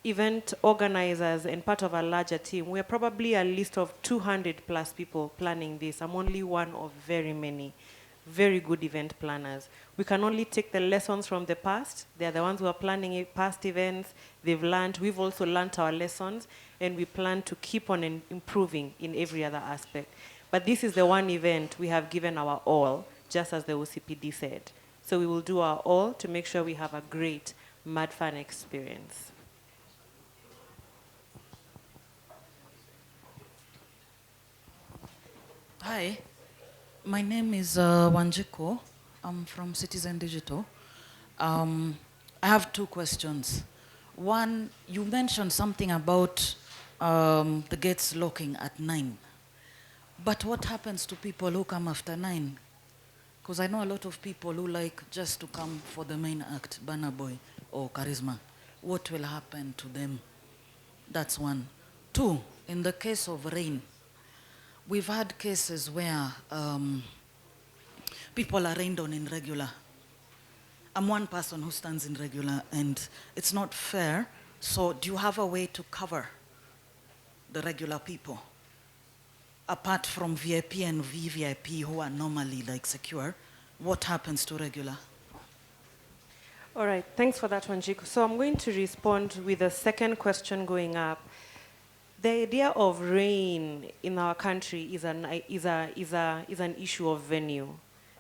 event organizers and part of a larger team, we are probably a list of 200 plus people planning this. I'm only one of very many very good event planners. We can only take the lessons from the past. They're the ones who are planning past events. They've learned. We've also learned our lessons, and we plan to keep on improving in every other aspect. But this is the one event we have given our all, just as the OCPD said. So we will do our all to make sure we have a great Madfun experience. Hi, my name is Wanjiko. I'm from Citizen Digital. I have two questions. One, you mentioned something about the gates locking at 9. But what happens to people who come after 9? Because I know a lot of people who like just to come for the main act, Burna Boy or Charisma. What will happen to them? That's one. Two, in the case of rain, we've had cases where people are rained on in regular. I'm one person who stands in regular, and it's not fair. So do you have a way to cover the regular people? Apart from VIP and VVIP who are normally like secure, what happens to regular? All right, thanks for that one, Jiko. So I'm going to respond with the second question going up. The idea of rain in our country is an issue of venue.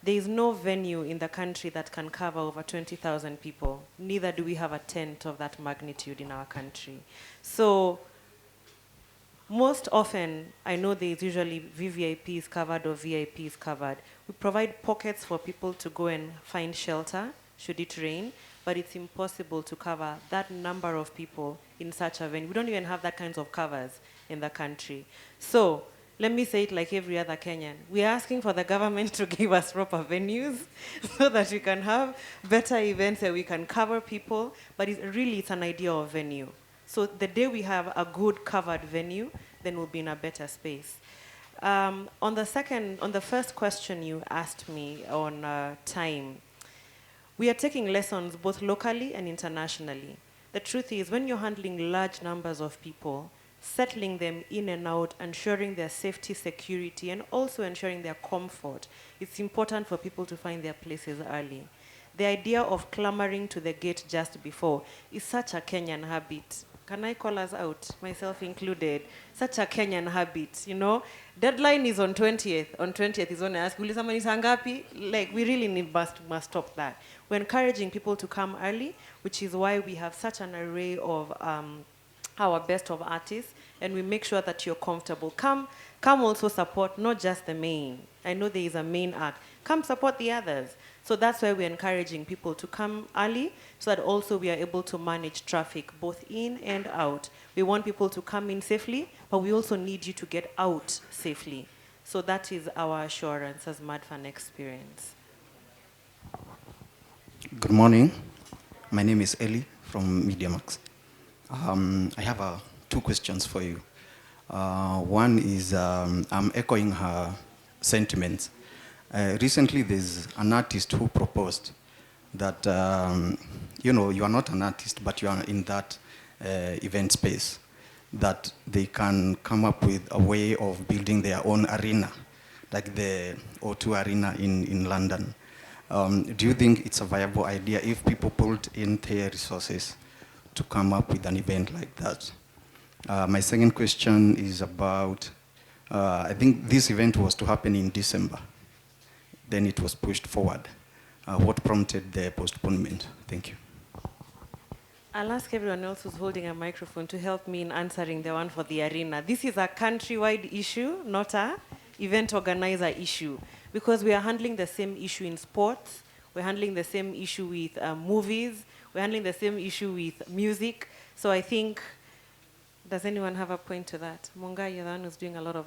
There is no venue in the country that can cover over 20,000 people. Neither do we have a tent of that magnitude in our country. So most often, I know there's usually VVIPs covered or VIPs covered. We provide pockets for people to go and find shelter should it rain, but it's impossible to cover that number of people in such a venue. We don't even have that kinds of covers in the country. So let me say it like every other Kenyan. We're asking for the government to give us proper venues so that we can have better events where we can cover people, but it's an idea of venue. So the day we have a good covered venue, then we'll be in a better space. On the first question you asked me on time, we are taking lessons both locally and internationally. The truth is, when you're handling large numbers of people, settling them in and out, ensuring their safety, security, and also ensuring their comfort, it's important for people to find their places early. The idea of clamoring to the gate just before is such a Kenyan habit. Can I call us out, myself included? Such a Kenyan habit, you know? Deadline is on 20th. On 20th is when I ask, will somebody sangapi? Like, we really must stop that. We're encouraging people to come early, which is why we have such an array of our best of artists, and we make sure that you're comfortable. Come also support not just the main. I know there is a main act. Come support the others. So that's why we're encouraging people to come early, so that also we are able to manage traffic both in and out. We want people to come in safely, but we also need you to get out safely. So that is our assurance as Madfun Xperience. Good morning. My name is Eli from MediaMax. I have two questions for you. One is I'm echoing her sentiments. Recently, there's an artist who proposed that, you are not an artist, but you are in that event space, that they can come up with a way of building their own arena, like the O2 Arena in London. Do you think it's a viable idea if people pulled in their resources to come up with an event like that? My second question is about, I think this event was to happen in December. Then it was pushed forward. What prompted the postponement? Thank you. I'll ask everyone else who's holding a microphone to help me in answering the one for the arena. This is a countrywide issue, not a event organizer issue, because we are handling the same issue in sports, we're handling the same issue with movies, we're handling the same issue with music. So I think, does anyone have a point to that? Munga, you're the one who's doing a lot of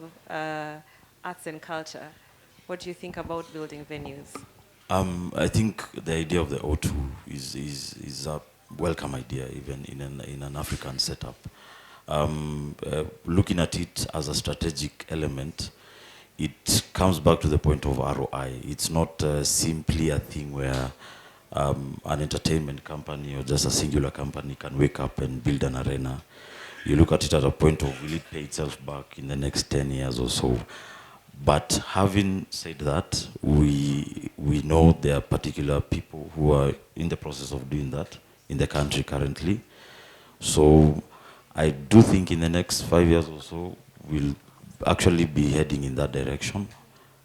arts and culture. What do you think about building venues? I think the idea of the O2 is a welcome idea, even in an African setup. Looking at it as a strategic element, it comes back to the point of ROI. It's not simply a thing where an entertainment company or just a singular company can wake up and build an arena. You look at it at a point of, will it pay itself back in the next 10 years or so? But having said that, we know there are particular people who are in the process of doing that in the country currently. So I do think in the next 5 years or so, we'll actually be heading in that direction.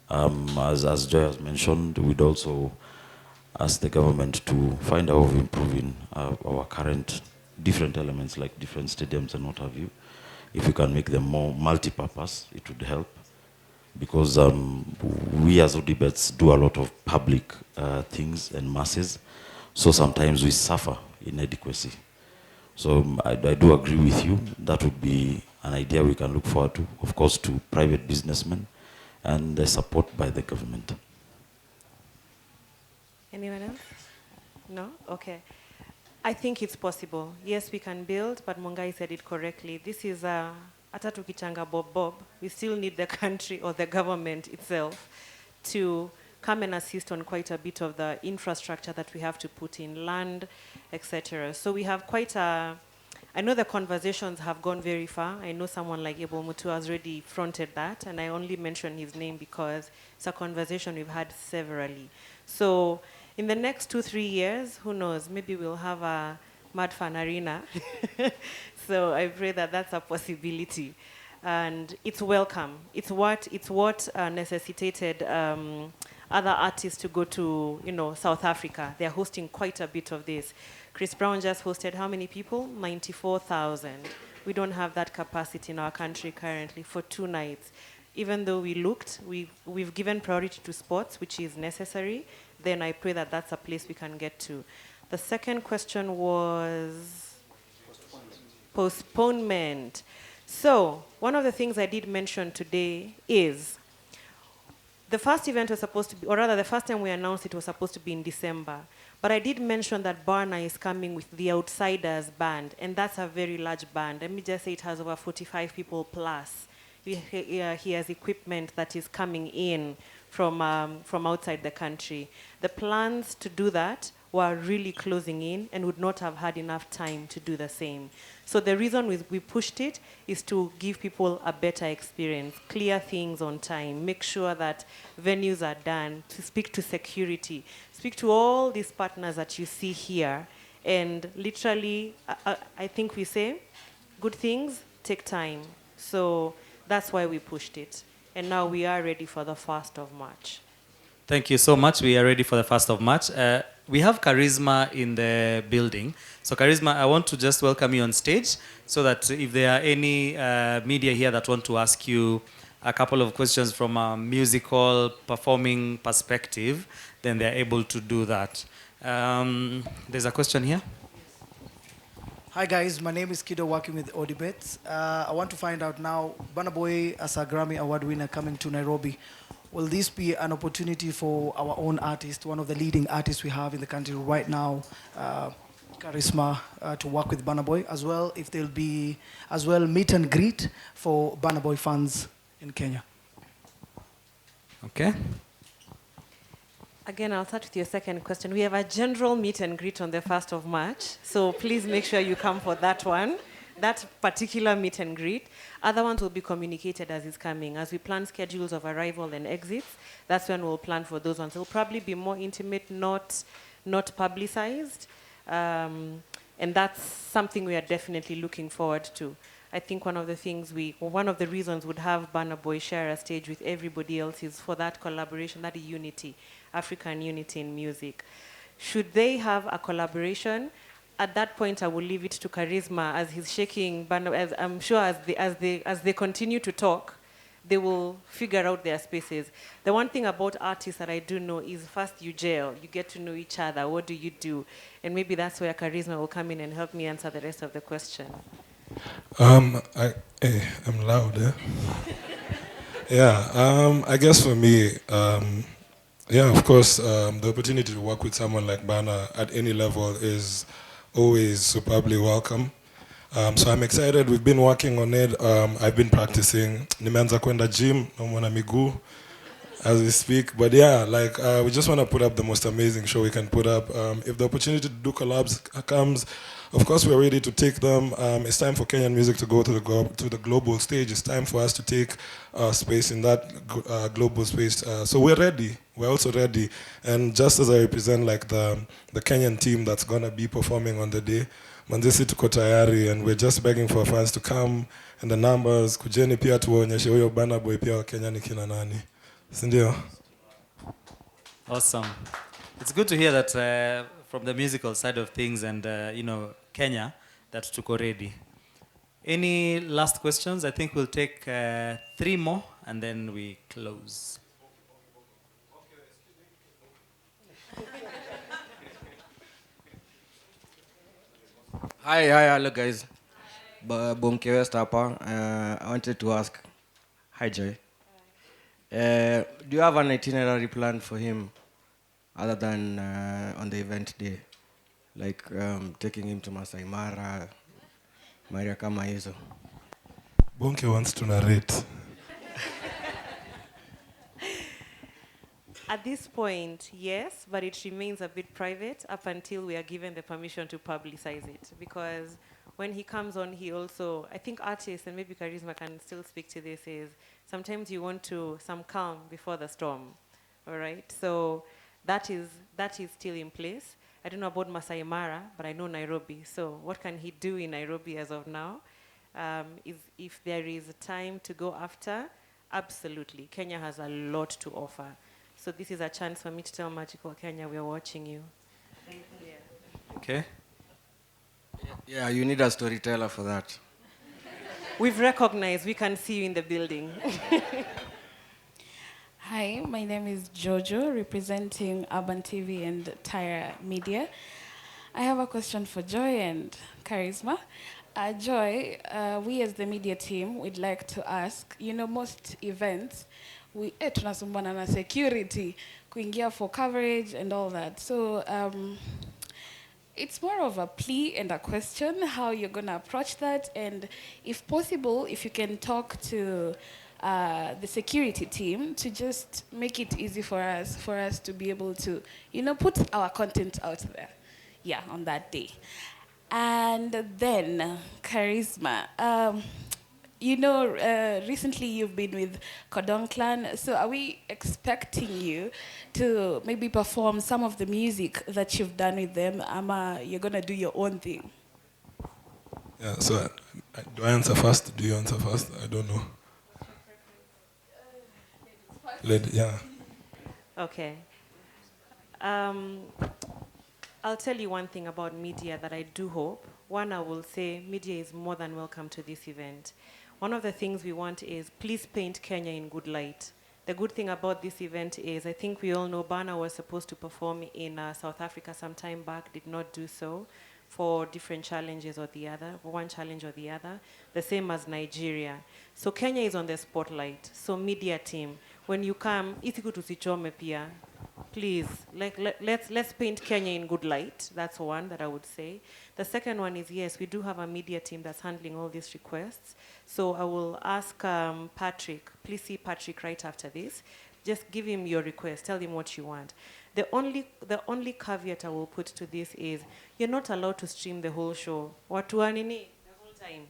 As Joy has mentioned, we'd also ask the government to find a way of improving our current different elements like different stadiums and what have you. If we can make them more multi-purpose, it would help. Because we as Odibets do a lot of public things and masses, so sometimes we suffer inadequacy. So I do agree with you. That would be an idea we can look forward to, of course, to private businessmen and the support by the government. Anyone else? No? Okay. I think it's possible. Yes, we can build, but Mungai said it correctly. This is a Atatu Kichanga Bob, we still need the country or the government itself to come and assist on quite a bit of the infrastructure that we have to put in, land, etc. So we have quite a, I know the conversations have gone very far. I know someone like Ebo Mutu has already fronted that, and I only mention his name because it's a conversation we've had severally. So in the next 2-3 years, who knows, maybe we'll have a Madfun Arena. So I pray that that's a possibility. And it's welcome. It's what necessitated other artists to go to, South Africa. They're hosting quite a bit of this. Chris Brown just hosted how many people? 94,000. We don't have that capacity in our country currently for 2 nights. Even though we looked, we've given priority to sports, which is necessary. Then I pray that that's a place we can get to. The second question was postponement. So one of the things I did mention today is the first event was supposed to be, or rather the first time we announced it was supposed to be in December. But I did mention that Burna is coming with the Outsiders band, and that's a very large band. Let me just say it has over 45 people plus. He has equipment that is coming in from outside the country. The plans to do that were really closing in and would not have had enough time to do the same. So the reason we pushed it is to give people a better experience, clear things on time, make sure that venues are done, to speak to security, speak to all these partners that you see here. And literally, I think we say, good things take time. So that's why we pushed it. And now we are ready for the 1st of March. Thank you so much. We are ready for the 1st of March. We have Charisma in the building. So Charisma, I want to just welcome you on stage so that if there are any media here that want to ask you a couple of questions from a musical performing perspective, then they're able to do that. There's a question here. Hi guys, my name is Kido, working with Audibets. I want to find out now, Burna Boy as a Grammy Award winner coming to Nairobi, will this be an opportunity for our own artist, one of the leading artists we have in the country right now, Charisma, to work with Burna Boy, as well if there'll be as well meet and greet for Burna Boy fans in Kenya? Okay. Again, I'll start with your second question. We have a general meet and greet on the 1st of March, so please make sure you come for that one, that particular meet and greet. Other ones will be communicated as it's coming. As we plan schedules of arrival and exits, that's when we'll plan for those ones. It'll probably be more intimate, not publicized, and that's something we are definitely looking forward to. I think one of the reasons would have Burna Boy share a stage with everybody else is for that collaboration, that unity, African unity in music. Should they have a collaboration, at that point I will leave it to Charisma as he's shaking Burna, as I'm sure as they continue to talk, they will figure out their spaces. The one thing about artists that I do know is first you gel, you get to know each other, what do you do? And maybe that's where Charisma will come in and help me answer the rest of the question. I'm loud, eh? Yeah, I guess for me, yeah, of course, the opportunity to work with someone like Burna at any level is always superbly welcome. So I'm excited. We've been working on it. I've been practicing. Nimeanza kwenda gym, naumwa na miguu as we speak. But yeah, like we just want to put up the most amazing show we can put up. If the opportunity to do collabs comes, of course we're ready to take them. It's time for Kenyan music to go to the global stage. It's time for us to take space in that global space. So we're ready. We're also ready. And just as I represent like the Kenyan team that's gonna be performing on the day, Manzesi tuko tayari, and we're just begging for fans to come and the numbers. Kujeni pia tuonyeshe huyo Burna Boy pia wa Kenya ni kina nani. Sindio? Awesome. It's good to hear that from the musical side of things and, Kenya, that tuko ready. Any last questions? I think we'll take 3 more and then we close. Hi, hello guys. Bonke West hapa. I wanted to ask, hi Joy. Do you have an itinerary plan for him other than on the event day? Like taking him to Masai Mara, Maria kama hizo? Bonke wants to narrate. At this point, yes, but it remains a bit private up until we are given the permission to publicize it. Because when he comes on, he also, I think artists, and maybe Charisma can still speak to this, is sometimes you want some calm before the storm, all right? So that is still in place. I don't know about Masai Mara, but I know Nairobi. So what can he do in Nairobi as of now? If there is a time to go after, absolutely. Kenya has a lot to offer. So this is a chance for me to tell Magical Kenya, we are watching you. Okay. Yeah, you need a storyteller for that. We've recognized, we can see you in the building. Hi, my name is Jojo, representing Urban TV and Tyra Media. I have a question for Joy and Charisma. Joy, we as the media team would like to ask, most events, we tunasumbana na security, kuingia for coverage and all that. So it's more of a plea and a question, how you're going to approach that, and if possible, if you can talk to the security team to just make it easy for us to be able to, put our content out there, on that day. And then, Charisma, recently you've been with Kodong Clan, so are we expecting you to maybe perform some of the music that you've done with them, ama you're going to do your own thing? Yeah, so do I answer first? Do you answer first? I don't know. Yeah. Okay. I'll tell you one thing about media that I do hope. One, I will say media is more than welcome to this event. One of the things we want is please paint Kenya in good light. The good thing about this event is I think we all know Burna was supposed to perform in South Africa some time back, did not do so for different challenges or the other, one challenge or the other, the same as Nigeria. So Kenya is on the spotlight. So media team, when you come, isiku tusichome pia, please, let's paint Kenya in good light. That's one that I would say. The second one is, yes, we do have a media team that's handling all these requests. So I will ask Patrick, please see Patrick right after this. Just give him your request, tell him what you want. The only caveat I will put to this is, you're not allowed to stream the whole show. Watuanini, the whole time,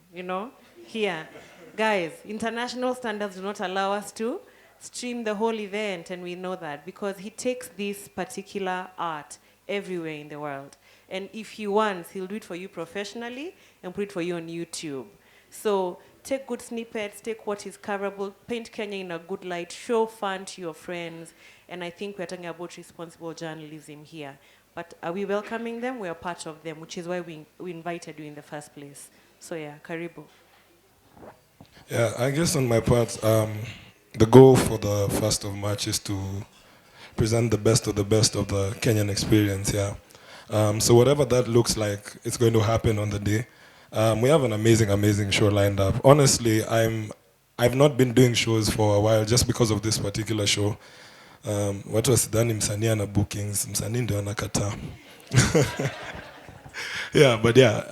here. Guys, international standards do not allow us to stream the whole event, and we know that because he takes this particular art everywhere in the world. And if he wants, he'll do it for you professionally and put it for you on YouTube. So take good snippets, take what is coverable, paint Kenya in a good light, show fun to your friends, and I think we're talking about responsible journalism here. But are we welcoming them? We are part of them, which is why we invited you in the first place. So yeah, karibu. Yeah, I guess on my part, the goal for the 1st of March is to present the best of the Kenyan experience, yeah. So whatever that looks like, it's going to happen on the day. We have an amazing show lined up. Honestly, I've not been doing shows for a while just because of this particular show. Watu wasidhani msanii ana bookings, msanii ndio anakataa. Yeah, but yeah,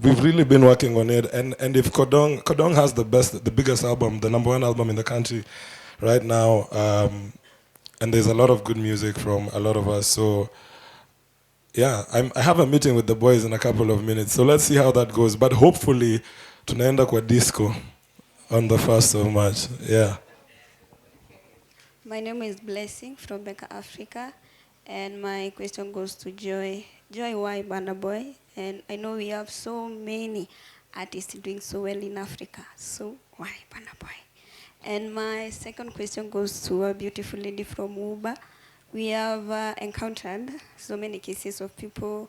we've really been working on it, and if Kodong has the biggest album, the #1 album in the country right now, and there's a lot of good music from a lot of us, so yeah, I have a meeting with the boys in a couple of minutes, so let's see how that goes, but hopefully tunaenda kwa disco on the 1st of March, yeah. My name is Blessing from Becca Africa, and my question goes to Joy. Joy, why Burna Boy? And I know we have so many artists doing so well in Africa, so why Burna Boy? And my second question goes to a beautiful lady from Uber. We have encountered so many cases of people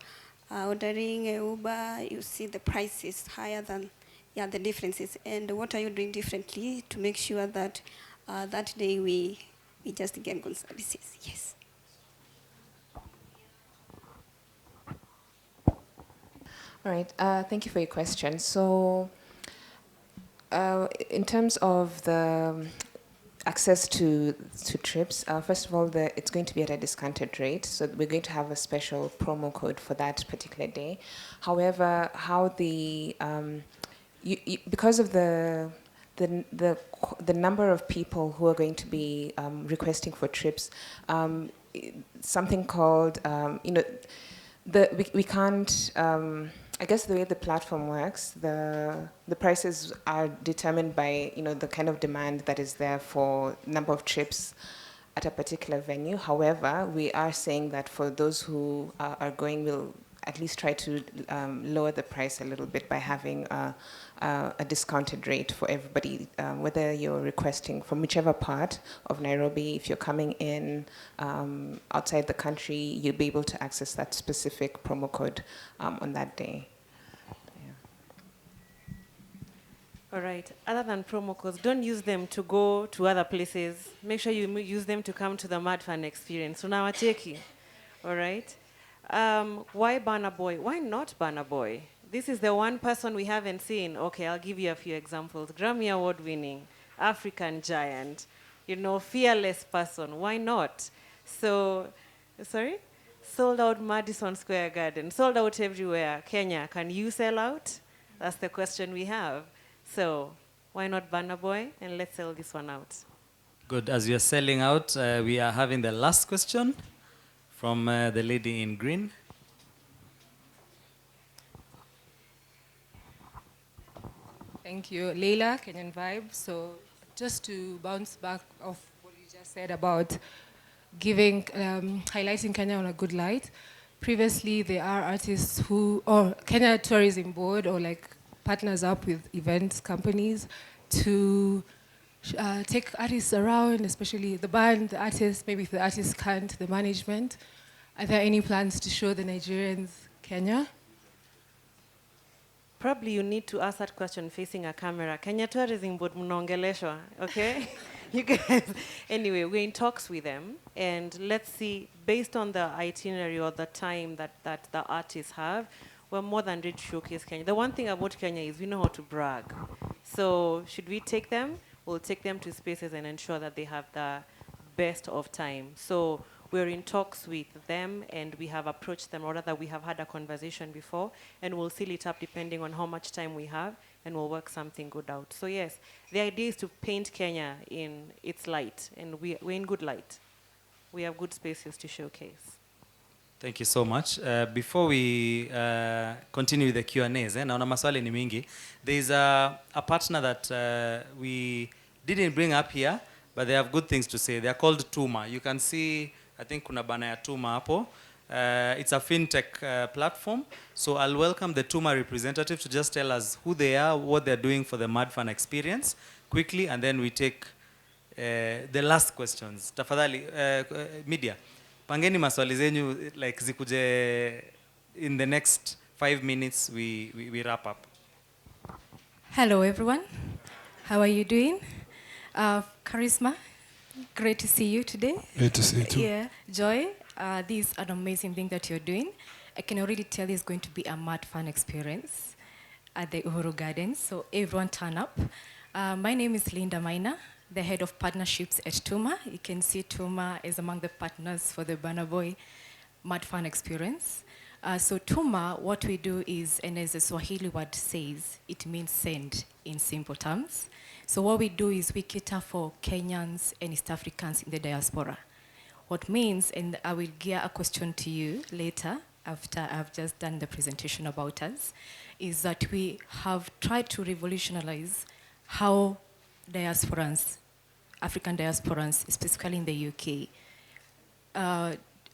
ordering a Uber. You see the price is higher than the differences. And what are you doing differently to make sure that that day we just get good services? Yes. All right, thank you for your question. So in terms of the access to trips, first of all, it's going to be at a discounted rate. So we're going to have a special promo code for that particular day. However, how the, because of the number of people who are going to be requesting for trips, something called, we can't, I guess the way the platform works, the prices are determined by the kind of demand that is there for number of trips at a particular venue. However, we are saying that for those who are going, we'll at least try to lower the price a little bit by having a discounted rate for everybody, whether you're requesting from whichever part of Nairobi. If you're coming in outside the country, you'll be able to access that specific promo code on that day. All right. Other than promo codes, don't use them to go to other places. Make sure you use them to come to the Madfun experience. So now cheki. All right. Why Burna Boy? Why not Burna Boy? This is the one person we haven't seen. Okay, I'll give you a few examples. Grammy Award winning, African giant, fearless person. Why not? So, sorry? Sold out Madison Square Garden. Sold out everywhere. Kenya, can you sell out? That's the question we have. So why not Burna Boy? And let's sell this one out. Good. As you're selling out, we are having the last question from the lady in green. Thank you. Leila, Kenyan Vibe. So just to bounce back off what you just said about giving, highlighting Kenya on a good light. Previously, there are artists or Kenya Tourism Board or partners up with events companies to take artists around, especially the band, the artists, maybe if the artists can't, the management. Are there any plans to show the Nigerians Kenya? Probably you need to ask that question facing a camera. Kenya Tourism Board mnaongeleshwa, okay? You guys, anyway, we're in talks with them, and let's see, based on the itinerary or the time that the artists have, we're more than ready to showcase Kenya. The one thing about Kenya is we know how to brag. So should we take them? We'll take them to spaces and ensure that they have the best of time. So we're in talks with them, and we have approached them, or rather we have had a conversation before, and we'll seal it up depending on how much time we have, and we'll work something good out. So yes, the idea is to paint Kenya in its light, and we're in good light. We have good spaces to showcase. Thank you so much. Before we continue with the Q&As, naona maswali ni mingi. There's a partner that we didn't bring up here, but they have good things to say. They are called Tuma. You can see, I think kuna bana ya Tuma hapo. It's a fintech platform. So I'll welcome the Tuma representative to just tell us who they are, what they're doing for the Madfun experience quickly, and then we take the last questions. Tafadhali, media. Pangeni maswali zenyu zikuje in the next 5 minutes we wrap up. Hello everyone. How are you doing? Charisma, great to see you today. Great to see you too. Yeah, Joy, this is an amazing thing that you're doing. I can already tell it's going to be a mad fun experience at the Uhuru Gardens, so everyone turn up. My name is Linda Maina, the head of partnerships at Tuma. You can see Tuma is among the partners for the Burna Boy Mad Fun experience. So Tuma, what we do is, and as the Swahili word says, it means send in simple terms. So what we do is we cater for Kenyans and East Africans in the diaspora. What means, and I will gear a question to you later after I've just done the presentation about us, is that we have tried to revolutionize how diasporans, African diasporans, specifically in the UK,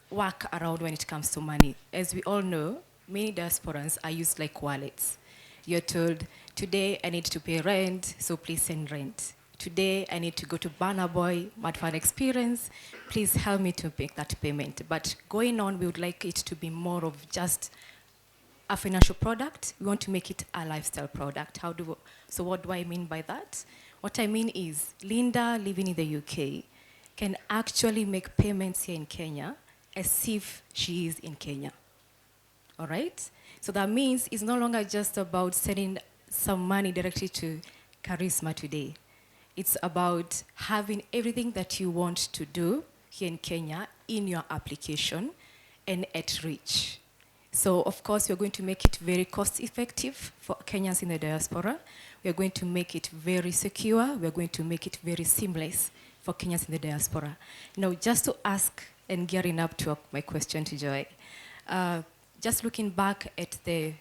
work around when it comes to money. As we all know, many diasporans are used like wallets. You're told, today I need to pay rent, so please send rent. Today I need to go to Burna Boy Mad Fun experience, please help me to make that payment. But going on, we would like it to be more of just a financial product. We want to make it a lifestyle product. So what do I mean by that? What I mean is, Linda, living in the UK, can actually make payments here in Kenya as if she is in Kenya. All right? So that means it's no longer just about sending some money directly to Charisma today. It's about having everything that you want to do here in Kenya in your application and at reach. So, of course, we're going to make it very cost-effective for Kenyans in the diaspora. We're going to make it very secure. We're going to make it very seamless for Kenyans in the diaspora. Now, just to ask and gearing up to my question to Joy, just looking back at the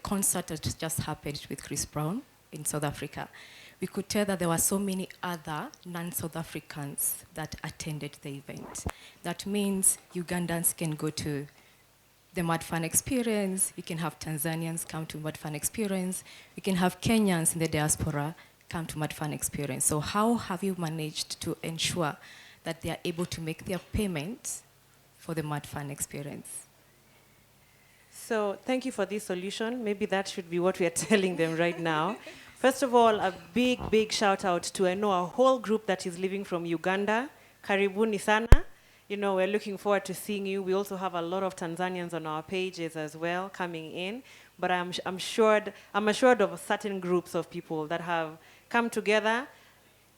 concert that just happened with Chris Brown in South Africa, we could tell that there were so many other non-South Africans that attended the event. That means Ugandans can go to the Madfun Experience, we can have Tanzanians come to Madfun Experience, we can have Kenyans in the diaspora come to Madfun Experience. So how have you managed to ensure that they are able to make their payments for the Madfun Experience? So thank you for this solution. Maybe that should be what we are telling them right now. First of all, a big, big shout out to, I know, a whole group that is living from Uganda. Karibuni sana. You know, we're looking forward to seeing you. We also have a lot of Tanzanians on our pages as well coming in. But I'm assured of certain groups of people that have come together.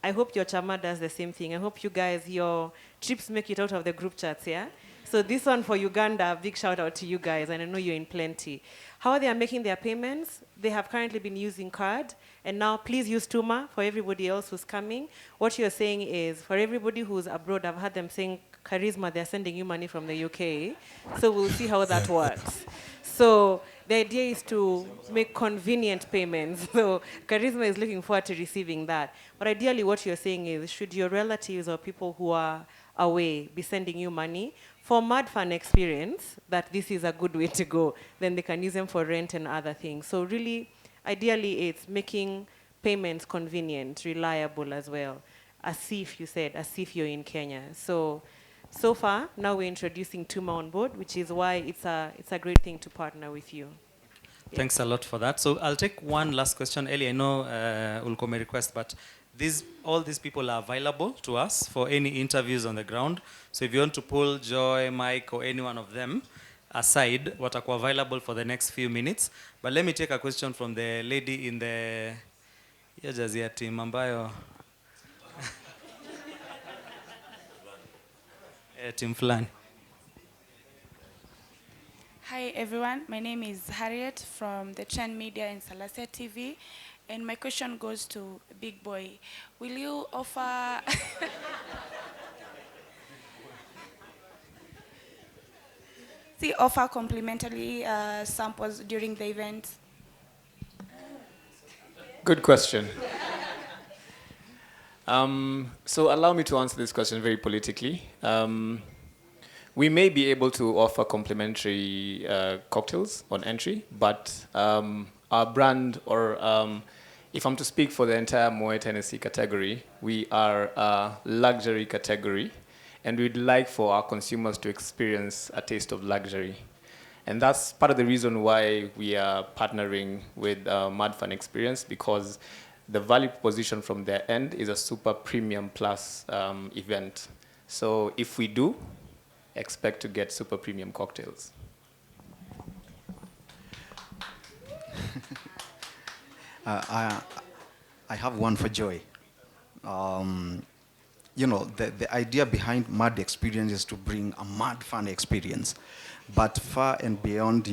I hope your chama does the same thing. I hope you guys, your trips make it out of the group chats, yeah? So this one for Uganda, big shout out to you guys, and I know you're in plenty. How they are making their payments, they have currently been using card, and now please use Tuma for everybody else who's coming. What you're saying is, for everybody who's abroad, I've heard them saying, Charisma, they're sending you money from the UK, so we'll see how that works. So the idea is to make convenient payments. So Charisma is looking forward to receiving that. But ideally what you're saying is, should your relatives or people who are away be sending you money for Madfun Experience, that this is a good way to go, then they can use them for rent and other things. So really, ideally it's making payments convenient, reliable as well. As if you said, as if you're in Kenya. So far, now we're introducing Tuma on board, which is why it's a great thing to partner with you. Thanks a lot for that. So I'll take one last question. Ellie, I know Ulko may request, but all these people are available to us for any interviews on the ground. So if you want to pull Joy, Mike, or any one of them aside, what are available for the next few minutes. But let me take a question from the lady in the Jazia team, ambayo team Flan. Hi everyone, my name is Harriet from the Chen Media and Salasia TV, and my question goes to Big Boy. Will you offer offer complimentary samples during the event? Good question. So allow me to answer this question very politically. We may be able to offer complimentary cocktails on entry, but our brand, or if I'm to speak for the entire Moet Hennessy category, we are a luxury category, and we'd like for our consumers to experience a taste of luxury. And that's part of the reason why we are partnering with Madfun Experience, because the value proposition from their end is a super premium plus event. So if we do, expect to get super premium cocktails. I have one for Joy. You know, the idea behind Mad Experience is to bring a mad fun experience. But far and beyond,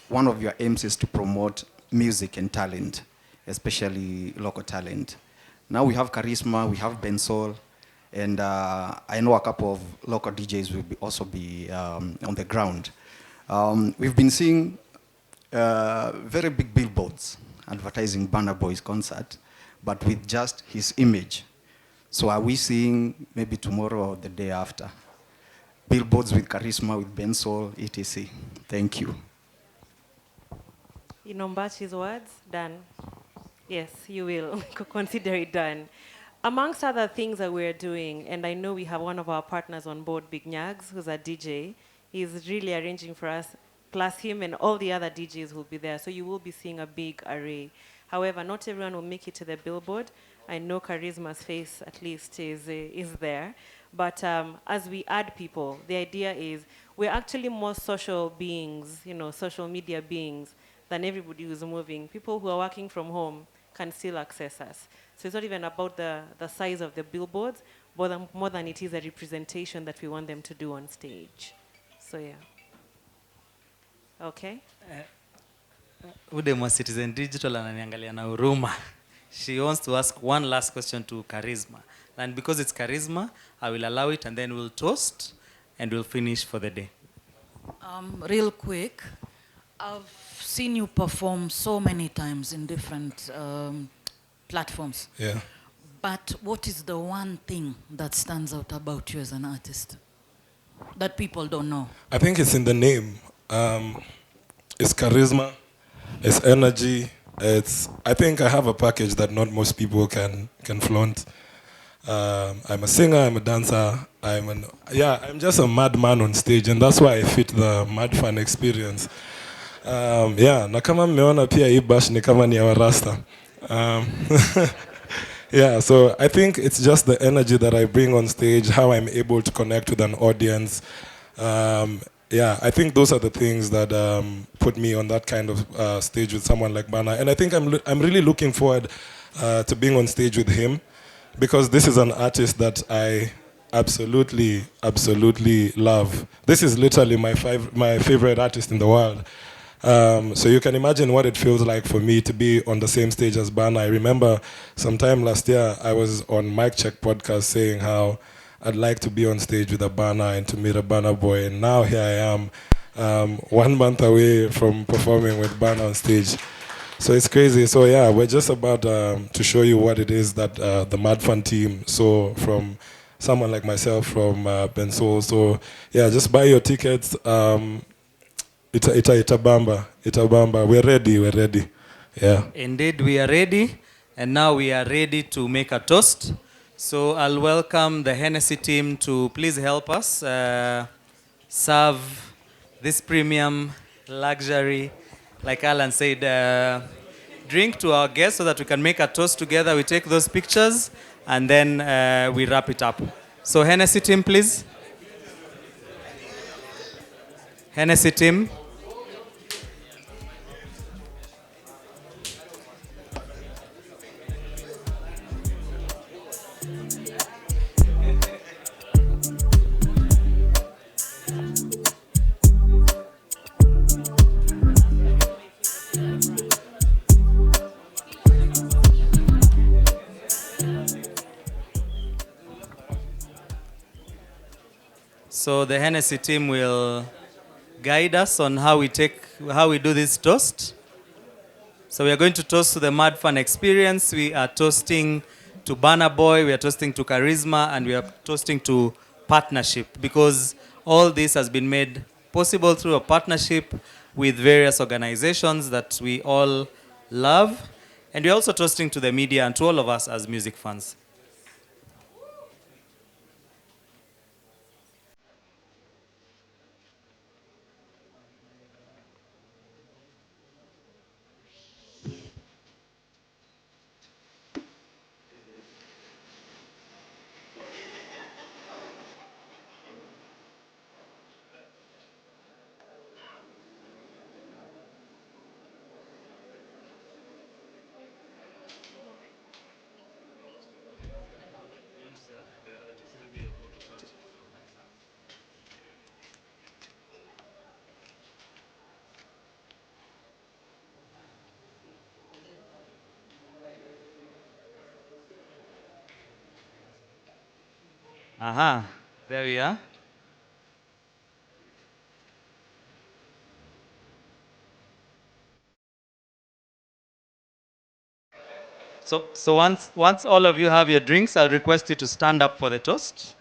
one of your aims is to promote music and talent, especially local talent. Now we have Charisma, we have Bensol, and I know a couple of local DJs will also be on the ground. We've been seeing very big billboards advertising Burna Boy's concert, but with just his image. So are we seeing maybe tomorrow or the day after billboards with Charisma, with Bensol, etc.? Thank you. You know Mbachi's words? Done. Yes, you will. Consider it done. Amongst other things that we're doing, and I know we have one of our partners on board, Big Nyags, who's a DJ. He's really arranging for us, plus him and all the other DJs will be there. So you will be seeing a big array. However, not everyone will make it to the billboard. I know Charisma's face, at least, is there. But as we add people, the idea is we're actually more social beings, you know, social media beings, than everybody who's moving. People who are working from home can still access us. So it's not even about the size of the billboards, but more than it is a representation that we want them to do on stage. So yeah. Okay. Udemo Citizen Digital ananiangalia na huruma. She wants to ask one last question to Charisma. And because it's Charisma, I will allow it, and then we'll toast, and we'll finish for the day. Real quick, I've seen you perform so many times in different platforms. Yeah. But what is the one thing that stands out about you as an artist that people don't know? I think it's in the name. It's charisma, it's energy. I think I have a package that not most people can flaunt. I'm a singer, I'm a dancer, I'm just a madman on stage, and that's why I fit the Madfun experience. Na kama mmeona pia hii bash ni kama ni ya Rasta. Yeah, so I think it's just the energy that I bring on stage, how I'm able to connect with an audience. I think those are the things that put me on that kind of stage with someone like Burna. And I think I'm really looking forward to being on stage with him, because this is an artist that I absolutely love. This is literally my favorite artist in the world. So you can imagine what it feels like for me to be on the same stage as Burna. I remember sometime last year I was on Mic Check podcast saying how I'd like to be on stage with a Burna and to meet a Burna boy, and now here I am, 1 month away from performing with Burna on stage. So it's crazy. So yeah, we're just about to show you what it is that the Madfun team saw from someone like myself from Bensoul. So yeah, just buy your tickets. Itabamba. We're ready. Yeah. Indeed, we are ready. And now we are ready to make a toast. So I'll welcome the Hennessy team to please help us serve this premium luxury, like Alan said, drink to our guests so that we can make a toast together. We take those pictures and then we wrap it up. So Hennessy team, please. Hennessy team. So the Hennessy team will guide us on how we do this toast. So we are going to toast to the Madfun experience. We are toasting to Burna Boy, we are toasting to charisma, and we are toasting to partnership, because all this has been made possible through a partnership with various organizations that we all love. And we're also toasting to the media and to all of us as music fans. Aha, there we are. So once all of you have your drinks, I'll request you to stand up for the toast.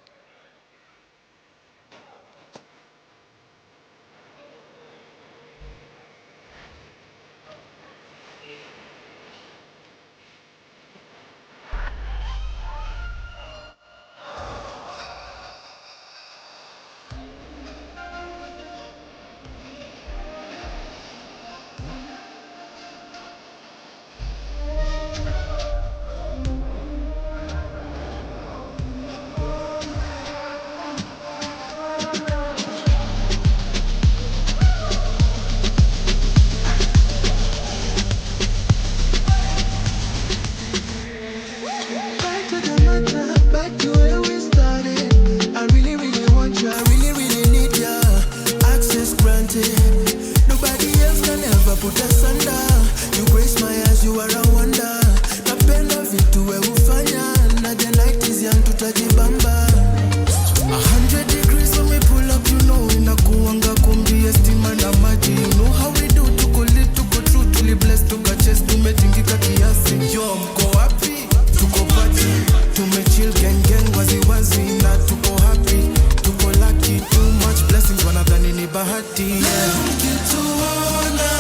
mkituona,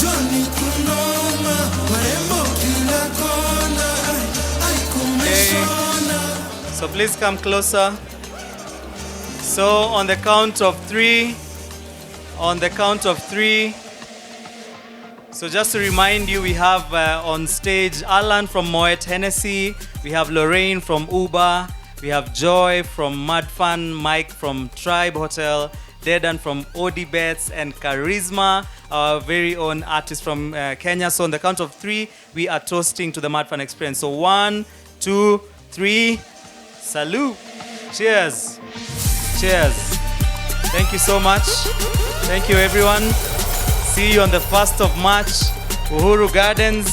Johnny kunoma, warembo kila kona, ai kumeshona. So please come closer. So on the count of three, so just to remind you, we have on stage Alan from Moet Hennessy, we have Lorraine from Uber, we have Joy from Madfun, Mike from Tribe Hotel, Dedan from Odibets, and Charisma, our very own artist from Kenya. So on the count of three, we are toasting to the Madfun experience. So 1, 2, 3, salute. Cheers. Cheers. Thank you so much. Thank you, everyone. See you on the 1st of March, Uhuru Gardens,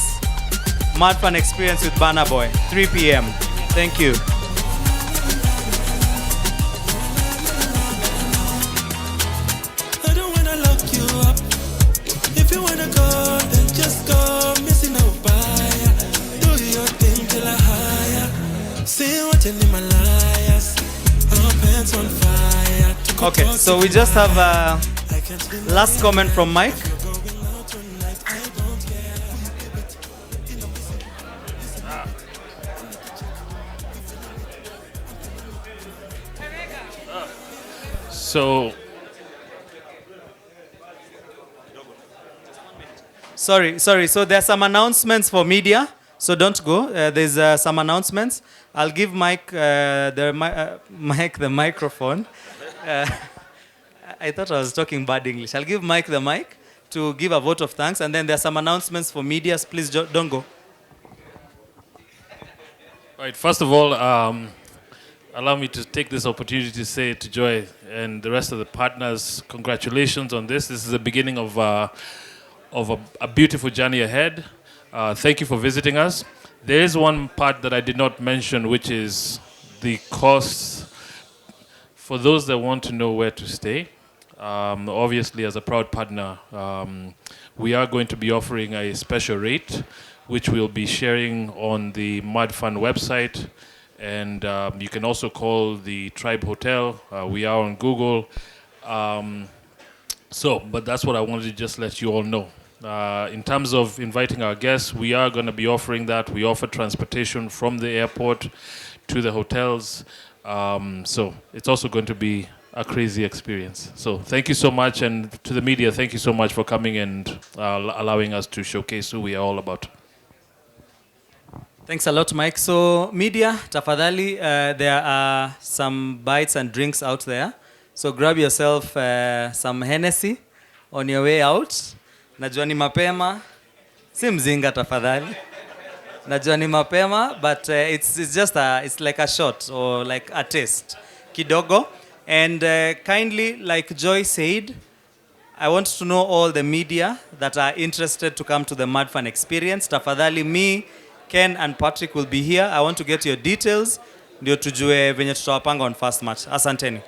Madfun Experience with Burna Boy, 3 p.m. Thank you. I don't wanna lock you up. If you wanna go, then just go. Missing no buyer. Do your thing till I hire. See what in Himalayas. Our pants on fire. Okay, so we just have a last comment from Mike. So, Sorry. So there are some announcements for media. So don't go. There's some announcements. I'll give Mike the microphone. I thought I was talking bad English. I'll give Mike the mic to give a vote of thanks, and then there are some announcements for media. Please don't go. right, first of all, allow me to take this opportunity to say to Joy and the rest of the partners, congratulations on this. This is the beginning of a beautiful journey ahead. Thank you for visiting us. There is one part that I did not mention, which is the costs for those that want to know where to stay. Obviously, as a proud partner, we are going to be offering a special rate, which we'll be sharing on the Madfun website. And you can also call the Tribe Hotel. We are on Google. But that's what I wanted to just let you all know. In terms of inviting our guests, we are going to be offering that. We offer transportation from the airport to the hotels. So it's also going to be a crazy experience. So thank you so much. And to the media, thank you so much for coming and allowing us to showcase who we are all about. Thanks a lot, Mike. So media, tafadhali, there are some bites and drinks out there. So grab yourself some Hennessy on your way out. Najua ni mapema. Si mzinga tafadhali. Najua ni mapema, but it's just it's like a shot or like a taste. Kidogo. And kindly, like Joy said, I want to know all the media that are interested to come to the Madfun experience. Tafadhali, me, Ken and Patrick will be here. I want to get your details. Ndio tujue venye tutawapanga on first match. Asanteni.